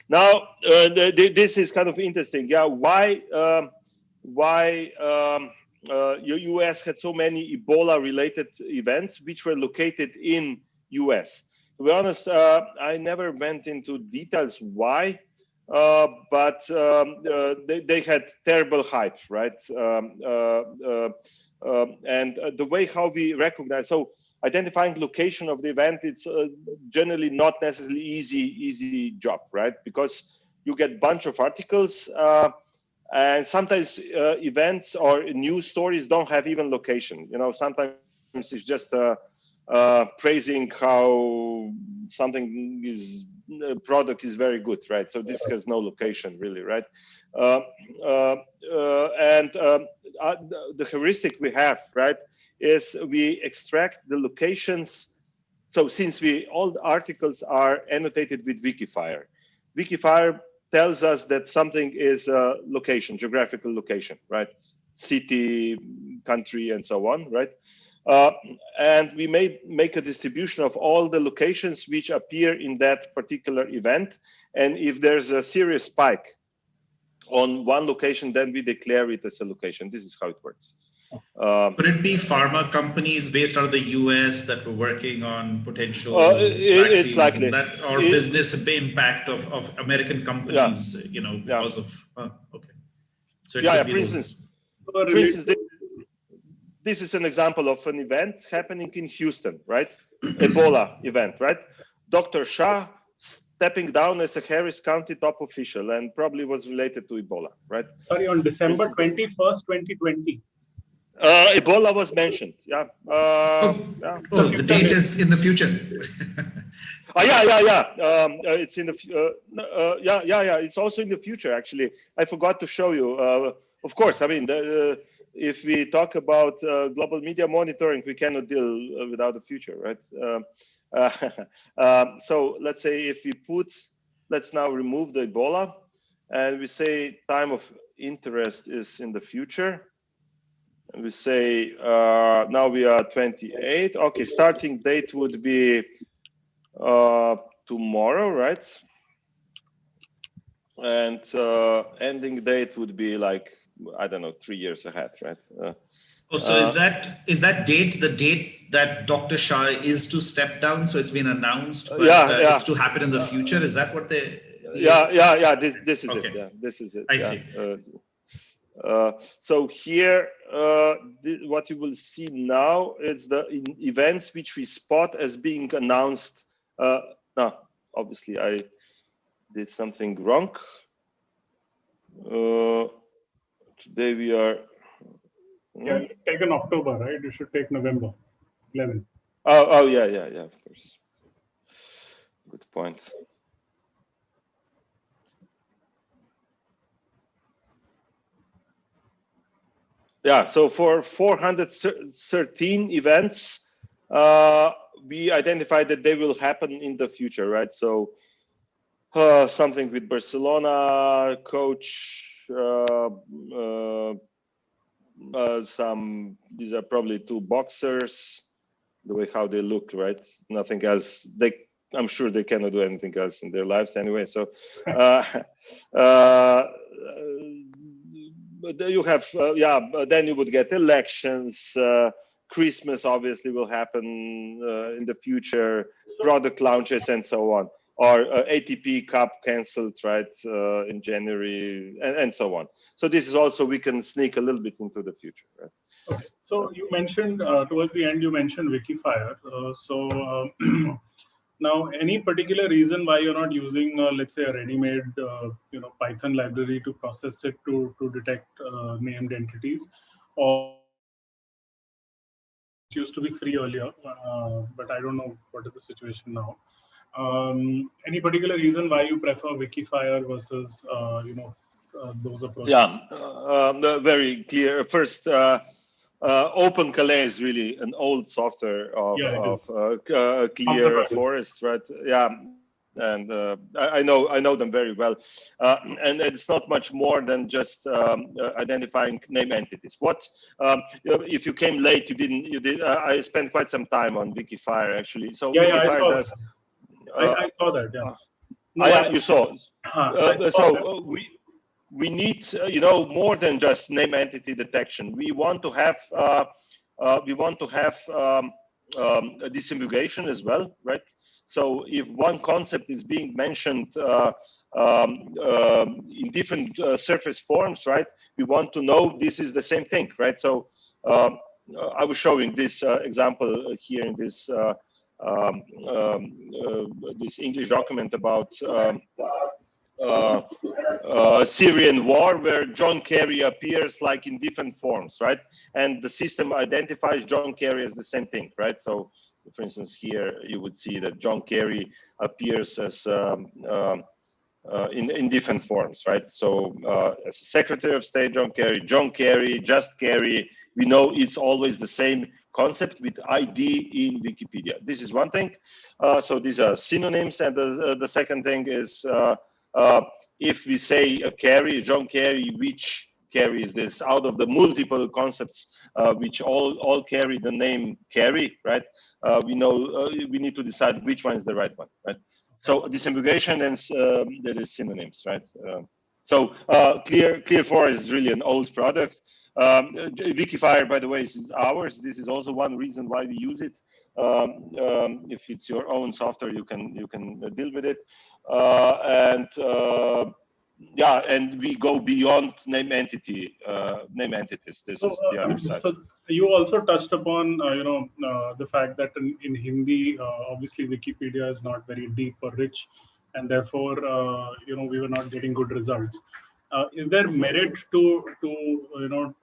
Now, this is kind of interesting. Yeah, why US had so many Ebola-related events which were located in US? To be honest, I never went into details why. But they had terrible hype, right? And the way how we recognize, so identifying location of the event, it's generally not necessarily easy job, right? Because you get bunch of articles, and sometimes events or news stories don't have even location. Sometimes it's just praising how something is. Product is very good, right? So this has no location really, right? And the heuristic we have, right, is we extract the locations. So since all the articles are annotated with Wikifire, Wikifire tells us that something is a location, geographical location, right? City, country, and so on, right? And we make a distribution of all the locations which appear in that particular event. And if there's a serious spike on one location, then we declare it as a location. This is how it works. Could it be pharma companies based out of the US that were working on potential vaccines it's likely. and that, or business impact of American companies, you know, because of, okay. So it could be for instance, this is an example of an event happening in Houston, right? Ebola event, right? Dr. Shah stepping down as a Harris County top official and probably was related to Ebola, right? Sorry, on December 21st, 2020. Ebola was mentioned, yeah. The date is in the future. It's in the it's also in the future. Actually, I forgot to show you. Of course, I mean, if we talk about global media monitoring, we cannot deal without the future, right? So let's say if we let's now remove the Ebola, and we say time of interest is in the future. And we say now we are 28. Okay, starting date would be tomorrow, right? And ending date would be like, I don't know, 3 years ahead, right? So is that date the date that Dr. Shah is to step down? So it's been announced, but it's to happen in the future. Is that what they? This is okay. it. Yeah, this is it. I see. So here, what you will see now is the events which we spot as being announced. Now, obviously, I did something wrong. Today we are. Yeah, you taken October, right? You should take November 11. Oh, yeah, of course. Good point. Yeah, so for 413 events, we identified that they will happen in the future, right? So something with Barcelona, coach, these are probably 2 boxers, the way how they look, right? Nothing else. I'm sure they cannot do anything else in their lives anyway. So you have, then you would get elections, Christmas obviously will happen in the future, product launches and so on, or ATP Cup cancelled, right, in January, and so on. So this is also, we can sneak a little bit into the future, right? Okay. So you mentioned, towards the end, you mentioned Wikifire. Now, any particular reason why you're not using, let's say, a ready-made, Python library to process it to detect named entities, or it used to be free earlier, but I don't know what is the situation now. Any particular reason why you prefer Wikifire versus, those approaches? Yeah, very clear. First, OpenCalais is really an old software of clear forest, right? Yeah, and I know them very well, and it's not much more than just identifying name entities. What if you came late? You did. I spent quite some time on Wikifire actually. So Wikifire I saw that. Yeah. You saw. We need, more than just name entity detection. We want to have a disambiguation as well, right? So if one concept is being mentioned in different surface forms, right? We want to know this is the same thing, right? So I was showing this example here in this this English document about Syrian war, where John Kerry appears like in different forms, right? And the system identifies John Kerry as the same thing, right? So, for instance, here you would see that John Kerry appears as in different forms, right? So as Secretary of State John Kerry, just Kerry, we know it's always the same concept with ID in Wikipedia. This is one thing. So these are synonyms, and the second thing is if we say Kerry, John Kerry, which Kerry is this out of the multiple concepts which all carry the name Kerry, right? We know we need to decide which one is the right one, right? So disambiguation and there is synonyms, right? So Clear4 is really an old product. Wikifire, by the way, is ours. This is also one reason why we use it. If it's your own software, you can deal with it. Yeah, and we go beyond name entities. This is the other side. So you also touched upon, the fact that in Hindi, obviously Wikipedia is not very deep or rich, and therefore, we were not getting good results. Is there merit to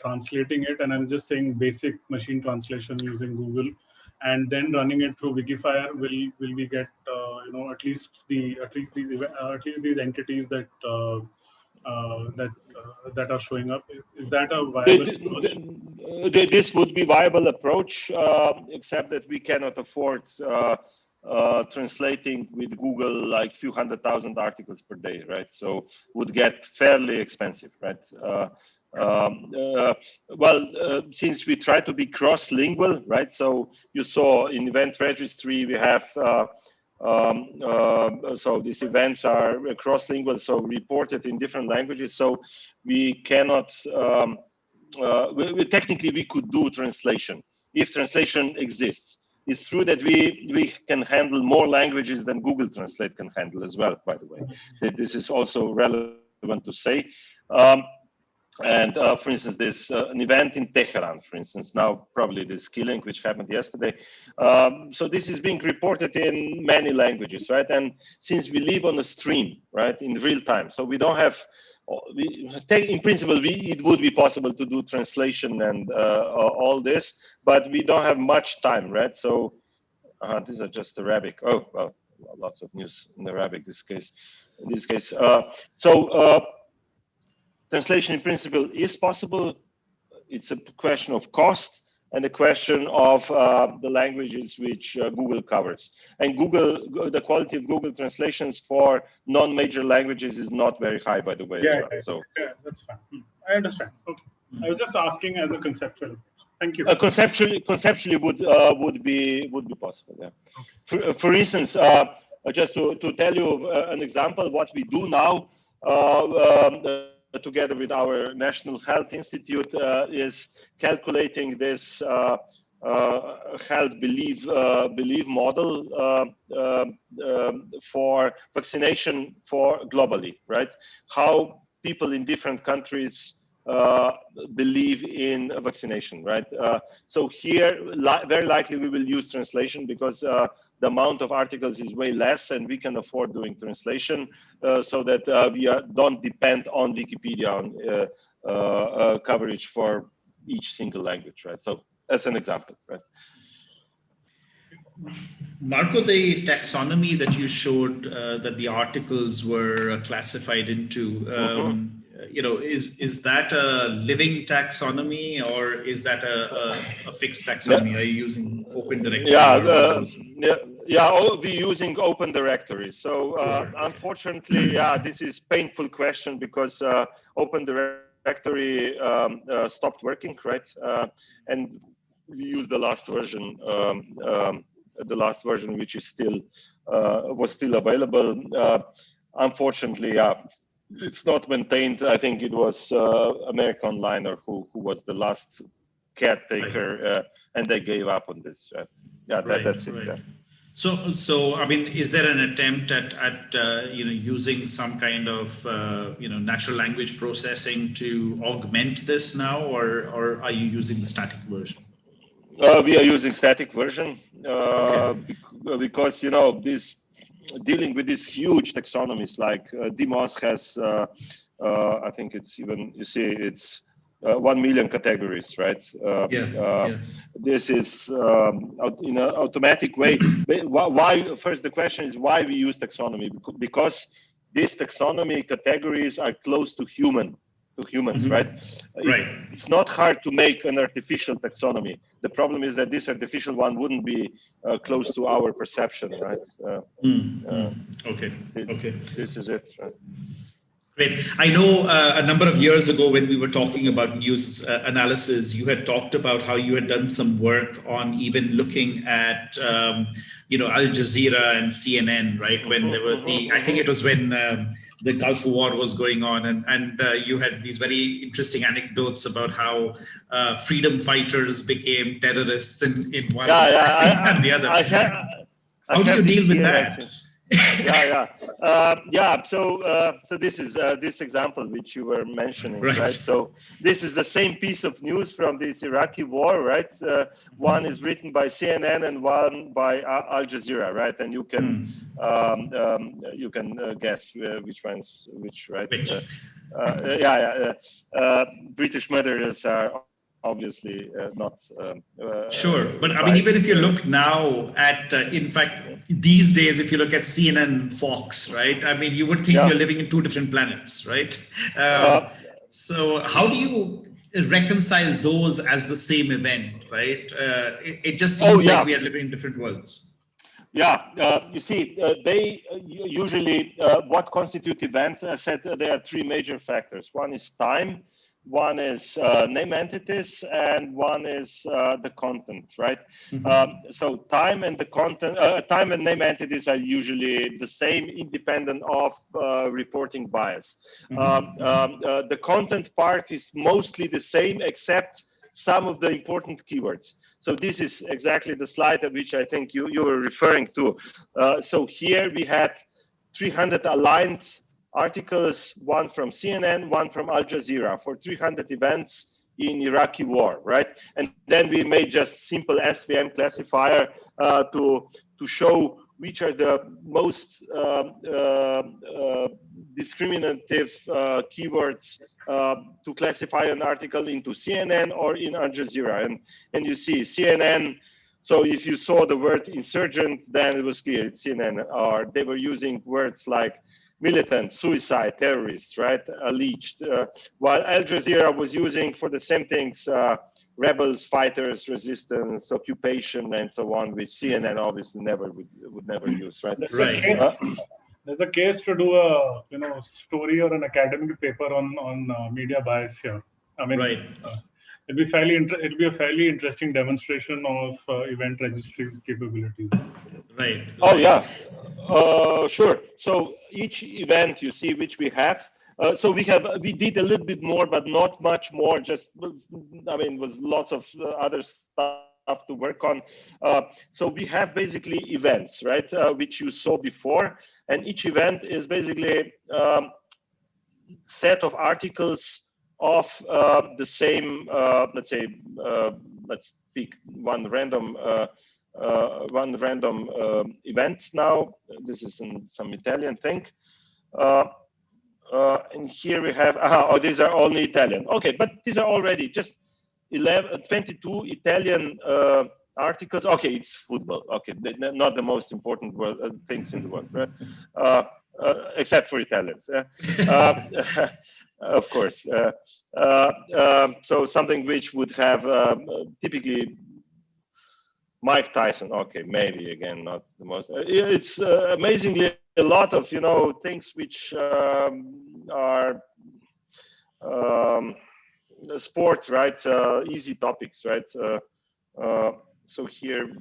translating it? And I'm just saying basic machine translation using Google, and then running it through Wikifire. Will we get at least these entities that that are showing up? Is that a viable approach? This would be viable approach, except that we cannot afford translating with Google like few 100,000 articles per day, right? So would get fairly expensive, right? Since we try to be cross-lingual, right? So you saw in event registry we have so these events are cross-lingual, so reported in different languages. So we cannot. Technically we could do translation if translation exists. It's true that we can handle more languages than Google Translate can handle as well, by the way. This is also relevant to say. For instance, there's an event in Tehran, for instance, now probably this killing which happened yesterday. So this is being reported in many languages, right? And since we live on a stream, right, in real time, so we don't have, in principle, it would be possible to do translation and all this, but we don't have much time, right? So these are just Arabic. Oh, well, lots of news in Arabic in this case. Translation in principle is possible. It's a question of cost and a question of the languages which Google covers. And the quality of Google translations for non-major languages is not very high, by the way. Yeah, as well. So that's fine. I understand. Okay. I was just asking as a conceptual. Thank you. Conceptually would be possible. Yeah. Okay. For instance, just to tell you an example, what we do now. Together with our National Health Institute is calculating this health belief model for vaccination for globally, right? How people in different countries believe in vaccination, right? So here, very likely we will use translation because the amount of articles is way less and we can afford doing translation so that we don't depend on Wikipedia on coverage for each single language, right? So as an example, right? Marko, the taxonomy that you showed that the articles were classified into, is that a living taxonomy or is that a fixed taxonomy? Are you using open directory? We're using open directory. So unfortunately, this is painful question because open directory stopped working, right? And we use the last version. Which is still was still available. Unfortunately, it's not maintained. I think it was America Online or who was the last caretaker, and they gave up on this. That's it. Yeah. So I mean, is there an attempt at using some kind of natural language processing to augment this now, or are you using the static version? We are using static version because this dealing with these huge taxonomies like DMOS has I think it's even it's 1 million categories, right? This is in an automatic way. Why? First, the question is why we use taxonomy, because these taxonomy categories are close to humans, right? It's not hard to make an artificial taxonomy. The problem is that this artificial one wouldn't be close to our perception, right? Okay. This is it. Right? Great. I know a number of years ago when we were talking about news analysis, you had talked about how you had done some work on even looking at, Al Jazeera and CNN, right? When there were I think it was when the Gulf War was going on, and you had these very interesting anecdotes about how freedom fighters became terrorists in one and the other. How do you deal with that? So this is this example which you were mentioning, right? So this is the same piece of news from this Iraqi war, right? One is written by CNN and one by Al Jazeera, right? And you can guess which one's which, right? British murderers are obviously not sure, but I mean, even if you look now at in fact these days, if you look at CNN, Fox, right, I mean, you would think you're living in two different planets, right? So how do you reconcile those as the same event, right? It just seems like we are living in different worlds. You see, they usually what constitute events. I said there are three major factors. One is time, one is name entities, and one is the content, right? So time and the content, time and name entities are usually the same, independent of reporting bias. The content part is mostly the same, except some of the important keywords. So this is exactly the slide at which I think you were referring to. So here we had 300 aligned articles, one from CNN, one from Al Jazeera, for 300 events in Iraqi war, right? And then we made just simple SVM classifier to show which are the most discriminative keywords to classify an article into CNN or in Al Jazeera. And you see CNN, so if you saw the word insurgent, then it was clear it's CNN, or they were using words like militant, suicide, terrorists, right? Alleged. While Al Jazeera was using for the same things, rebels, fighters, resistance, occupation, and so on, which CNN obviously would never use, right? There's a case to do a story or an academic paper on media bias here. I mean, it'll be a fairly interesting demonstration of event registry's capabilities. Right. Oh yeah. Sure. So each event you see, which we have, so we did a little bit more, but not much more. Just, I mean, was lots of other stuff to work on. So we have basically events, right, which you saw before, and each event is basically set of articles of the same. Let's say, let's pick one random event now. This is some Italian thing. And here we have, these are only Italian. Okay, but these are already just 22 Italian articles. Okay, it's football. Okay, not the most important things in the world, right? Except for Italians. Of course. So something which would have typically Mike Tyson. Okay, maybe again not the most. It's amazingly a lot of things which are sports, right? Easy topics, right? So here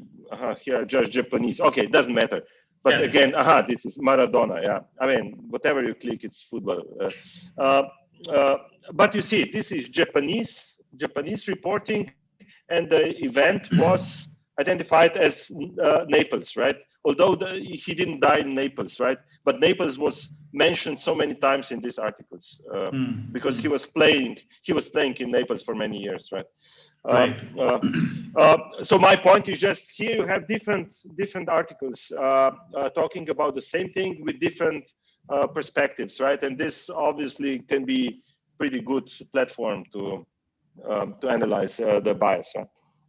just Japanese. Okay, it doesn't matter. But again, this is Maradona. Yeah, I mean, whatever you click, it's football. But you see, this is Japanese reporting, and the event was identified as Naples, right? Although he didn't die in Naples, right? But Naples was mentioned so many times in these articles because he was playing in Naples for many years, right? So my point is just here you have different articles talking about the same thing with different perspectives, right? And this obviously can be pretty good platform to analyze the bias,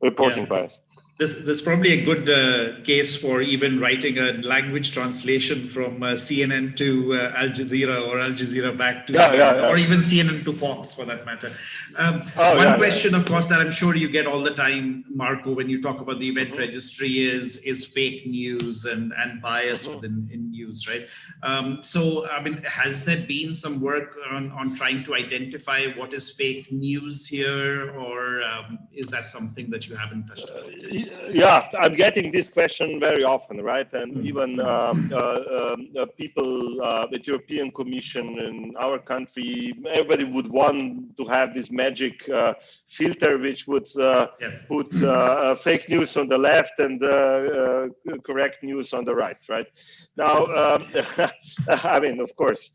reporting bias. This is probably a good case for even writing a language translation from CNN to Al Jazeera, or Al Jazeera back to CNN, or even CNN to Fox for that matter. One question, of course, that I'm sure you get all the time, Marko, when you talk about the event registry is fake news and bias within news, right? So, I mean, has there been some work on trying to identify what is fake news here, or is that something that you haven't touched on? Yeah, I'm getting this question very often, right? And even people at European Commission in our country, everybody would want to have this magic filter, which would put fake news on the left and correct news on the right, right? Now, I mean, of course,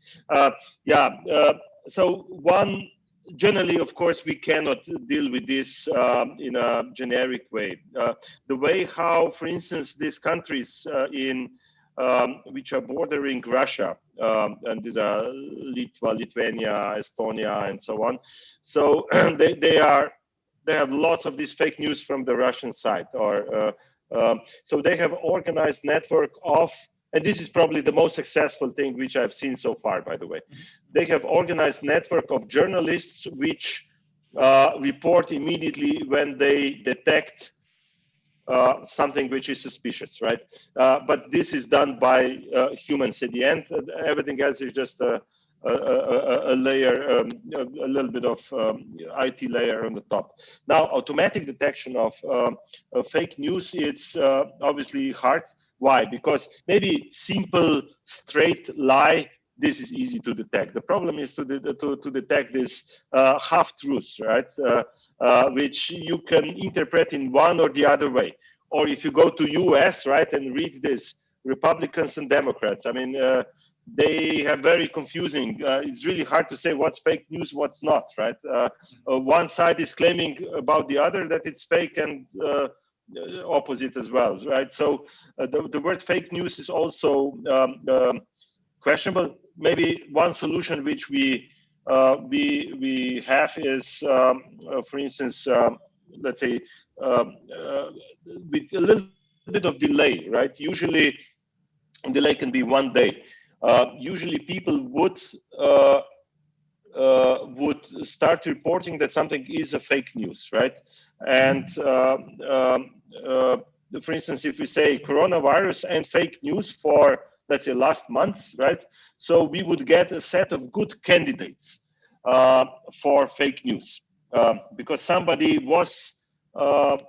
so generally, of course, we cannot deal with this in a generic way. The way how, for instance, these countries which are bordering Russia, and these are Lithuania, Estonia, and so on. So they have lots of this fake news from the Russian side, so they have organized network of. And this is probably the most successful thing which I've seen so far, by the way. They have organized network of journalists which report immediately when they detect something which is suspicious, right? But this is done by humans at the end. Everything else is just a layer, a little bit of IT layer on the top. Now, automatic detection of fake news, it's obviously hard. Why? Because maybe simple, straight lie, this is easy to detect. The problem is to detect this half-truths, right? Which you can interpret in one or the other way. Or if you go to US, right, and read this, Republicans and Democrats, I mean, they have very confusing. It's really hard to say what's fake news, what's not, right? One side is claiming about the other that it's fake, and opposite as well, right? So the word fake news is also questionable. Maybe one solution which we have is, for instance, let's say with a little bit of delay, right? Usually, delay can be 1 day. Usually, people would start reporting that something is a fake news, right? And for instance, if we say coronavirus and fake news for, let's say, last month, right? So we would get a set of good candidates for fake news because somebody was, and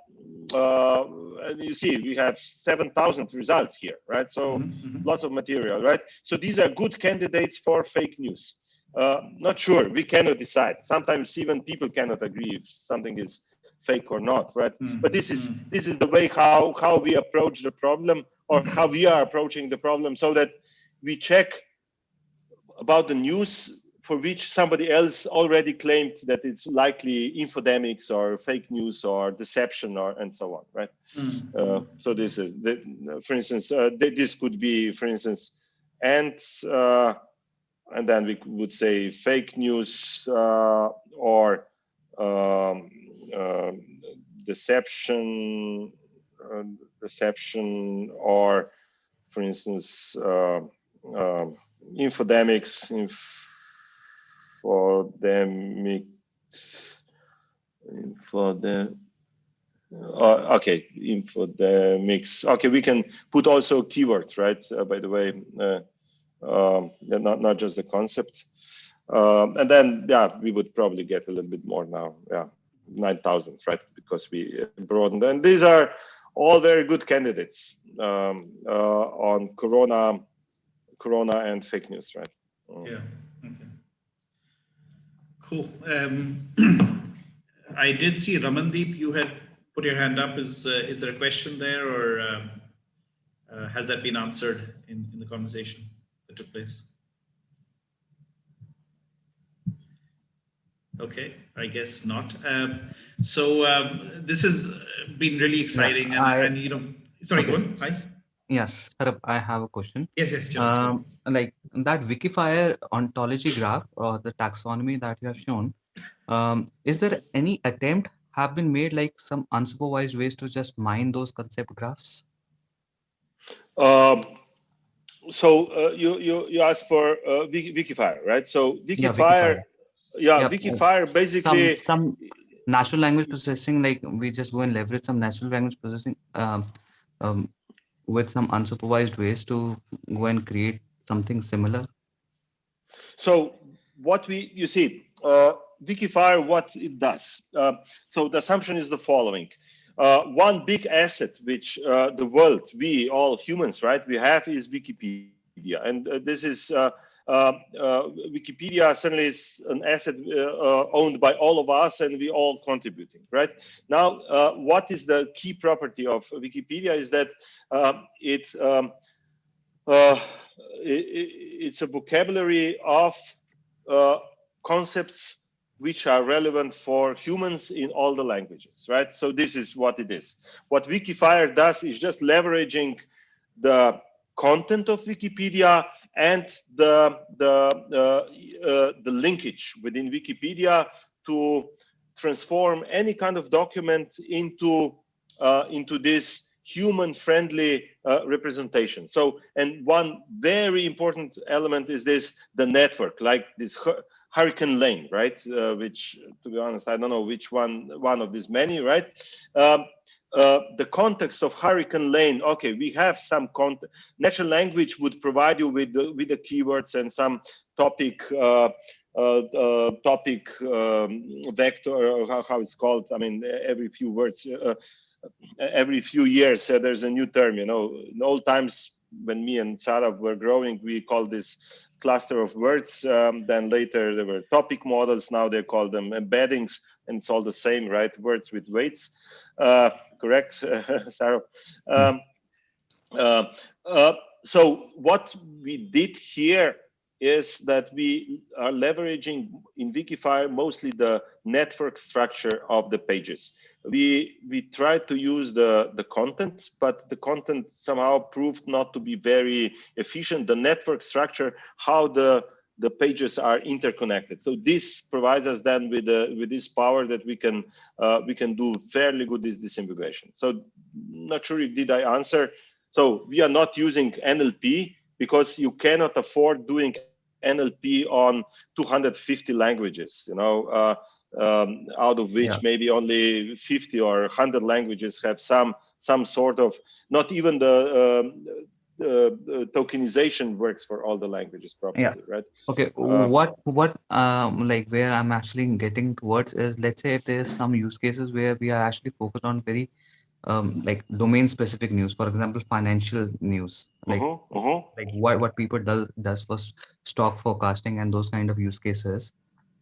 you see, we have 7,000 results here, right? So lots of material, right? So these are good candidates for fake news. Not sure, we cannot decide. Sometimes even people cannot agree if something is fake or not, right? But this is the way how we approach the problem, or how we are approaching the problem, so that we check about the news for which somebody else already claimed that it's likely infodemics or fake news or deception and so on, right? So this is, for instance, this could be, for instance, and then we would say fake news or deception, or, for instance, infodemics, infodemics. Okay, we can put also keywords, right? By the way, not just the concept. And then, yeah, we would probably get a little bit more now. Yeah, 9,000, right? Because we broadened. And these are all very good candidates on corona and fake news, right? Yeah. Okay. Cool. I did see Ramandeep, you had put your hand up. Is there a question there, or has that been answered in the conversation that took place? Okay, I guess not. So this has been really exciting, and you know, sorry, go on. Hi. Yes, Sarab, I have a question. Yes, sure. Like that Wikifire ontology graph or the taxonomy that you have shown, is there any attempt have been made like some unsupervised ways to just mine those concept graphs? Um, you asked for Wikifire, right? So Yeah, Wikifire, Wikifire. yeah, Yeah, Wikifire basically. some natural language processing, like we just go and leverage some natural language processing um, with some unsupervised ways to go and create something similar. So what you see, Wikifire, what it does. So the assumption is the following. One big asset which the world, we all humans, right, we have is Wikipedia. And this is, Wikipedia certainly is an asset owned by all of us, and we all contributing, right? Now, what is the key property of Wikipedia is that it uh, it's a vocabulary of concepts which are relevant for humans in all the languages, right? So this is what it is. What Wikifire does is just leveraging the content of Wikipedia and the linkage within Wikipedia to transform any kind of document into this human-friendly representation. So, and one very important element is the network, like this Hurricane Lane, right? Which, to be honest, I don't know which one of these many, right? The context of Hurricane Lane. Okay, we have some content. Natural language would provide you with the keywords and some topic. Topic vector, or how it's called. I mean, every few words. Every few years there's a new term. You know, in old times when me and Sarah were growing, we called this cluster of words. Then later there were topic models. Now they call them embeddings, and it's all the same, right? Words with weights. Correct, Sarah? So what we did here is that we are leveraging in Wikifire mostly the network structure of the pages. We tried to use the content, but the content somehow proved not to be very efficient. The network structure, how the pages are interconnected. So this provides us then with this power that we can do fairly good disambiguation. So not sure if did I answer. So we are not using NLP because you cannot afford doing NLP on 250 languages, you know, out of which maybe only 50 or 100 languages have some sort of, not even the tokenization works for all the languages properly, right? Okay. What like where I'm actually getting towards is, let's say if there's some use cases where we are actually focused on very like domain specific news, for example financial news, like what people does for stock forecasting and those kind of use cases,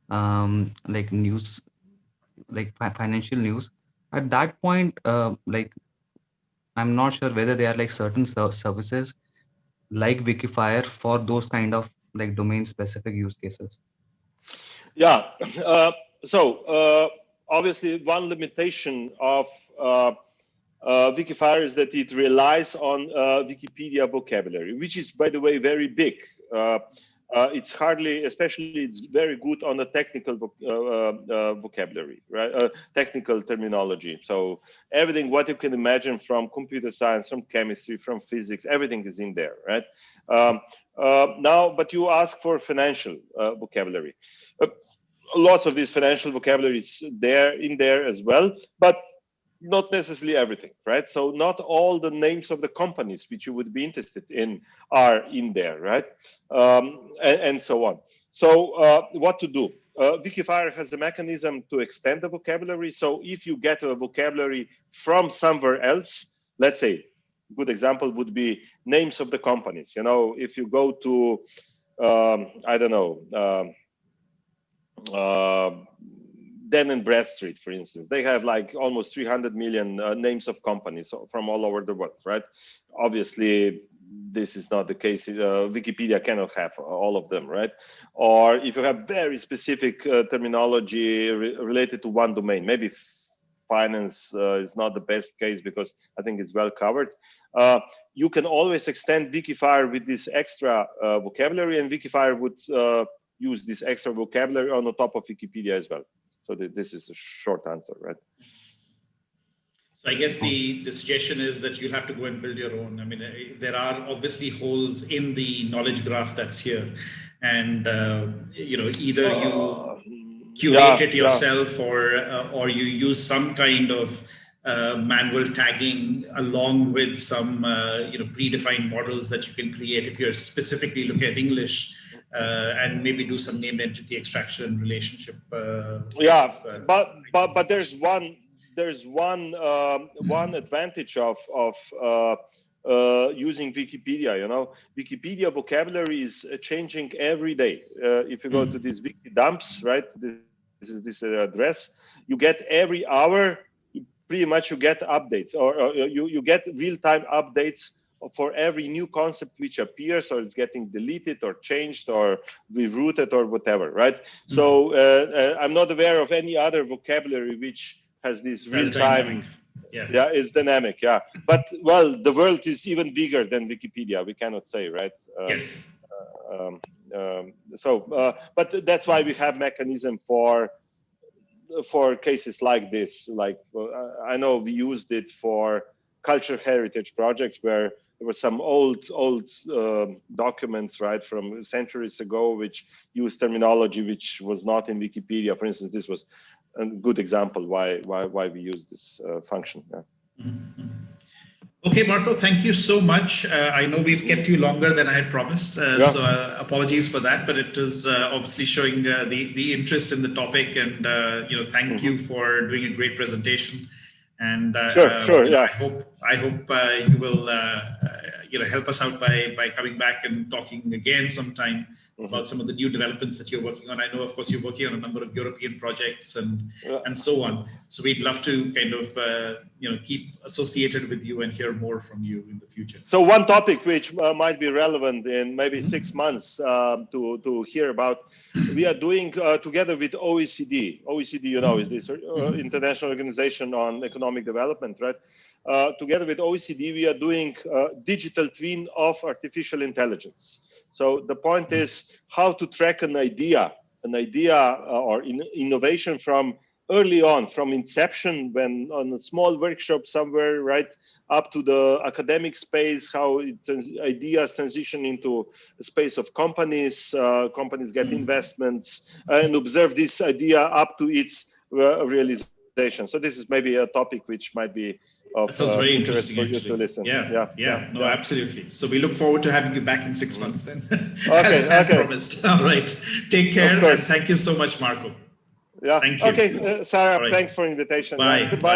like news, like financial news. At that point, like I'm not sure whether there are like certain services like Wikifire for those kind of like domain specific use cases. Yeah. Obviously, one limitation of Wikifire is that it relies on Wikipedia vocabulary, which is, by the way, very big. It's hardly, especially, it's very good on the technical vocabulary, right? Technical terminology. So everything what you can imagine from computer science, from chemistry, from physics, everything is in there, right? Now, but you ask for financial vocabulary. Lots of this financial vocabulary is in there as well, but not necessarily everything, right? So not all the names of the companies which you would be interested in are in there, right? And so on. So what to do? Wikifire has a mechanism to extend the vocabulary. So if you get a vocabulary from somewhere else, let's say, a good example would be names of the companies. You know, if you go to, I don't know, Dan and Bradstreet, for instance, they have like almost 300 million names of companies from all over the world, right? Obviously, this is not the case. Wikipedia cannot have all of them, right? Or if you have very specific terminology related to one domain, maybe finance is not the best case because I think it's well covered. You can always extend Wikifire with this extra vocabulary, and Wikifire would use this extra vocabulary on the top of Wikipedia as well. So this is a short answer, right? So I guess the suggestion is that you'll have to go and build your own. I mean, there are obviously holes in the knowledge graph that's here, and either you curate it yourself or you use some kind of manual tagging along with some predefined models that you can create if you're specifically looking at English, and maybe do some named entity extraction relationship. But there's one advantage of using Wikipedia. Wikipedia vocabulary is changing every day. If you go to these wiki dumps, right, this is this address, you get every hour, pretty much you get updates, or you get real-time updates for every new concept which appears, or it's getting deleted or changed or rerouted or whatever, right? So I'm not aware of any other vocabulary which has this real-time. It's dynamic, but well, the world is even bigger than Wikipedia, we cannot say, right? Yes. But that's why we have mechanism for cases like this. Like I know we used it for cultural heritage projects where there were some old documents, right, from centuries ago, which used terminology which was not in Wikipedia. For instance, this was a good example why we use this function. Okay, Marko, thank you so much. I know we've kept you longer than I had promised, so apologies for that, but it is obviously showing the interest in the topic, and thank you for doing a great presentation. And I hope you will help us out by coming back and talking again sometime about some of the new developments that you're working on. I know, of course, you're working on a number of European projects and so on. So we'd love to kind of keep associated with you and hear more from you in the future. So one topic which might be relevant in maybe 6 months to hear about, we are doing together with OECD. OECD, is this international organization on economic development, right? Together with OECD, we are doing digital twin of artificial intelligence. So the point is how to track an idea or innovation from early on, from inception, when on a small workshop somewhere, right, up to the academic space, how ideas transition into a space of companies, companies get investments, and observe this idea up to its realization. So this is maybe a topic which might be of very interest interesting for you to listen. No, absolutely. So we look forward to having you back in 6 months then. Okay, as promised. All right. Take care. And thank you so much, Marko. Yeah. Thank you. Okay, Sarah, thanks for the invitation. Bye. Goodbye.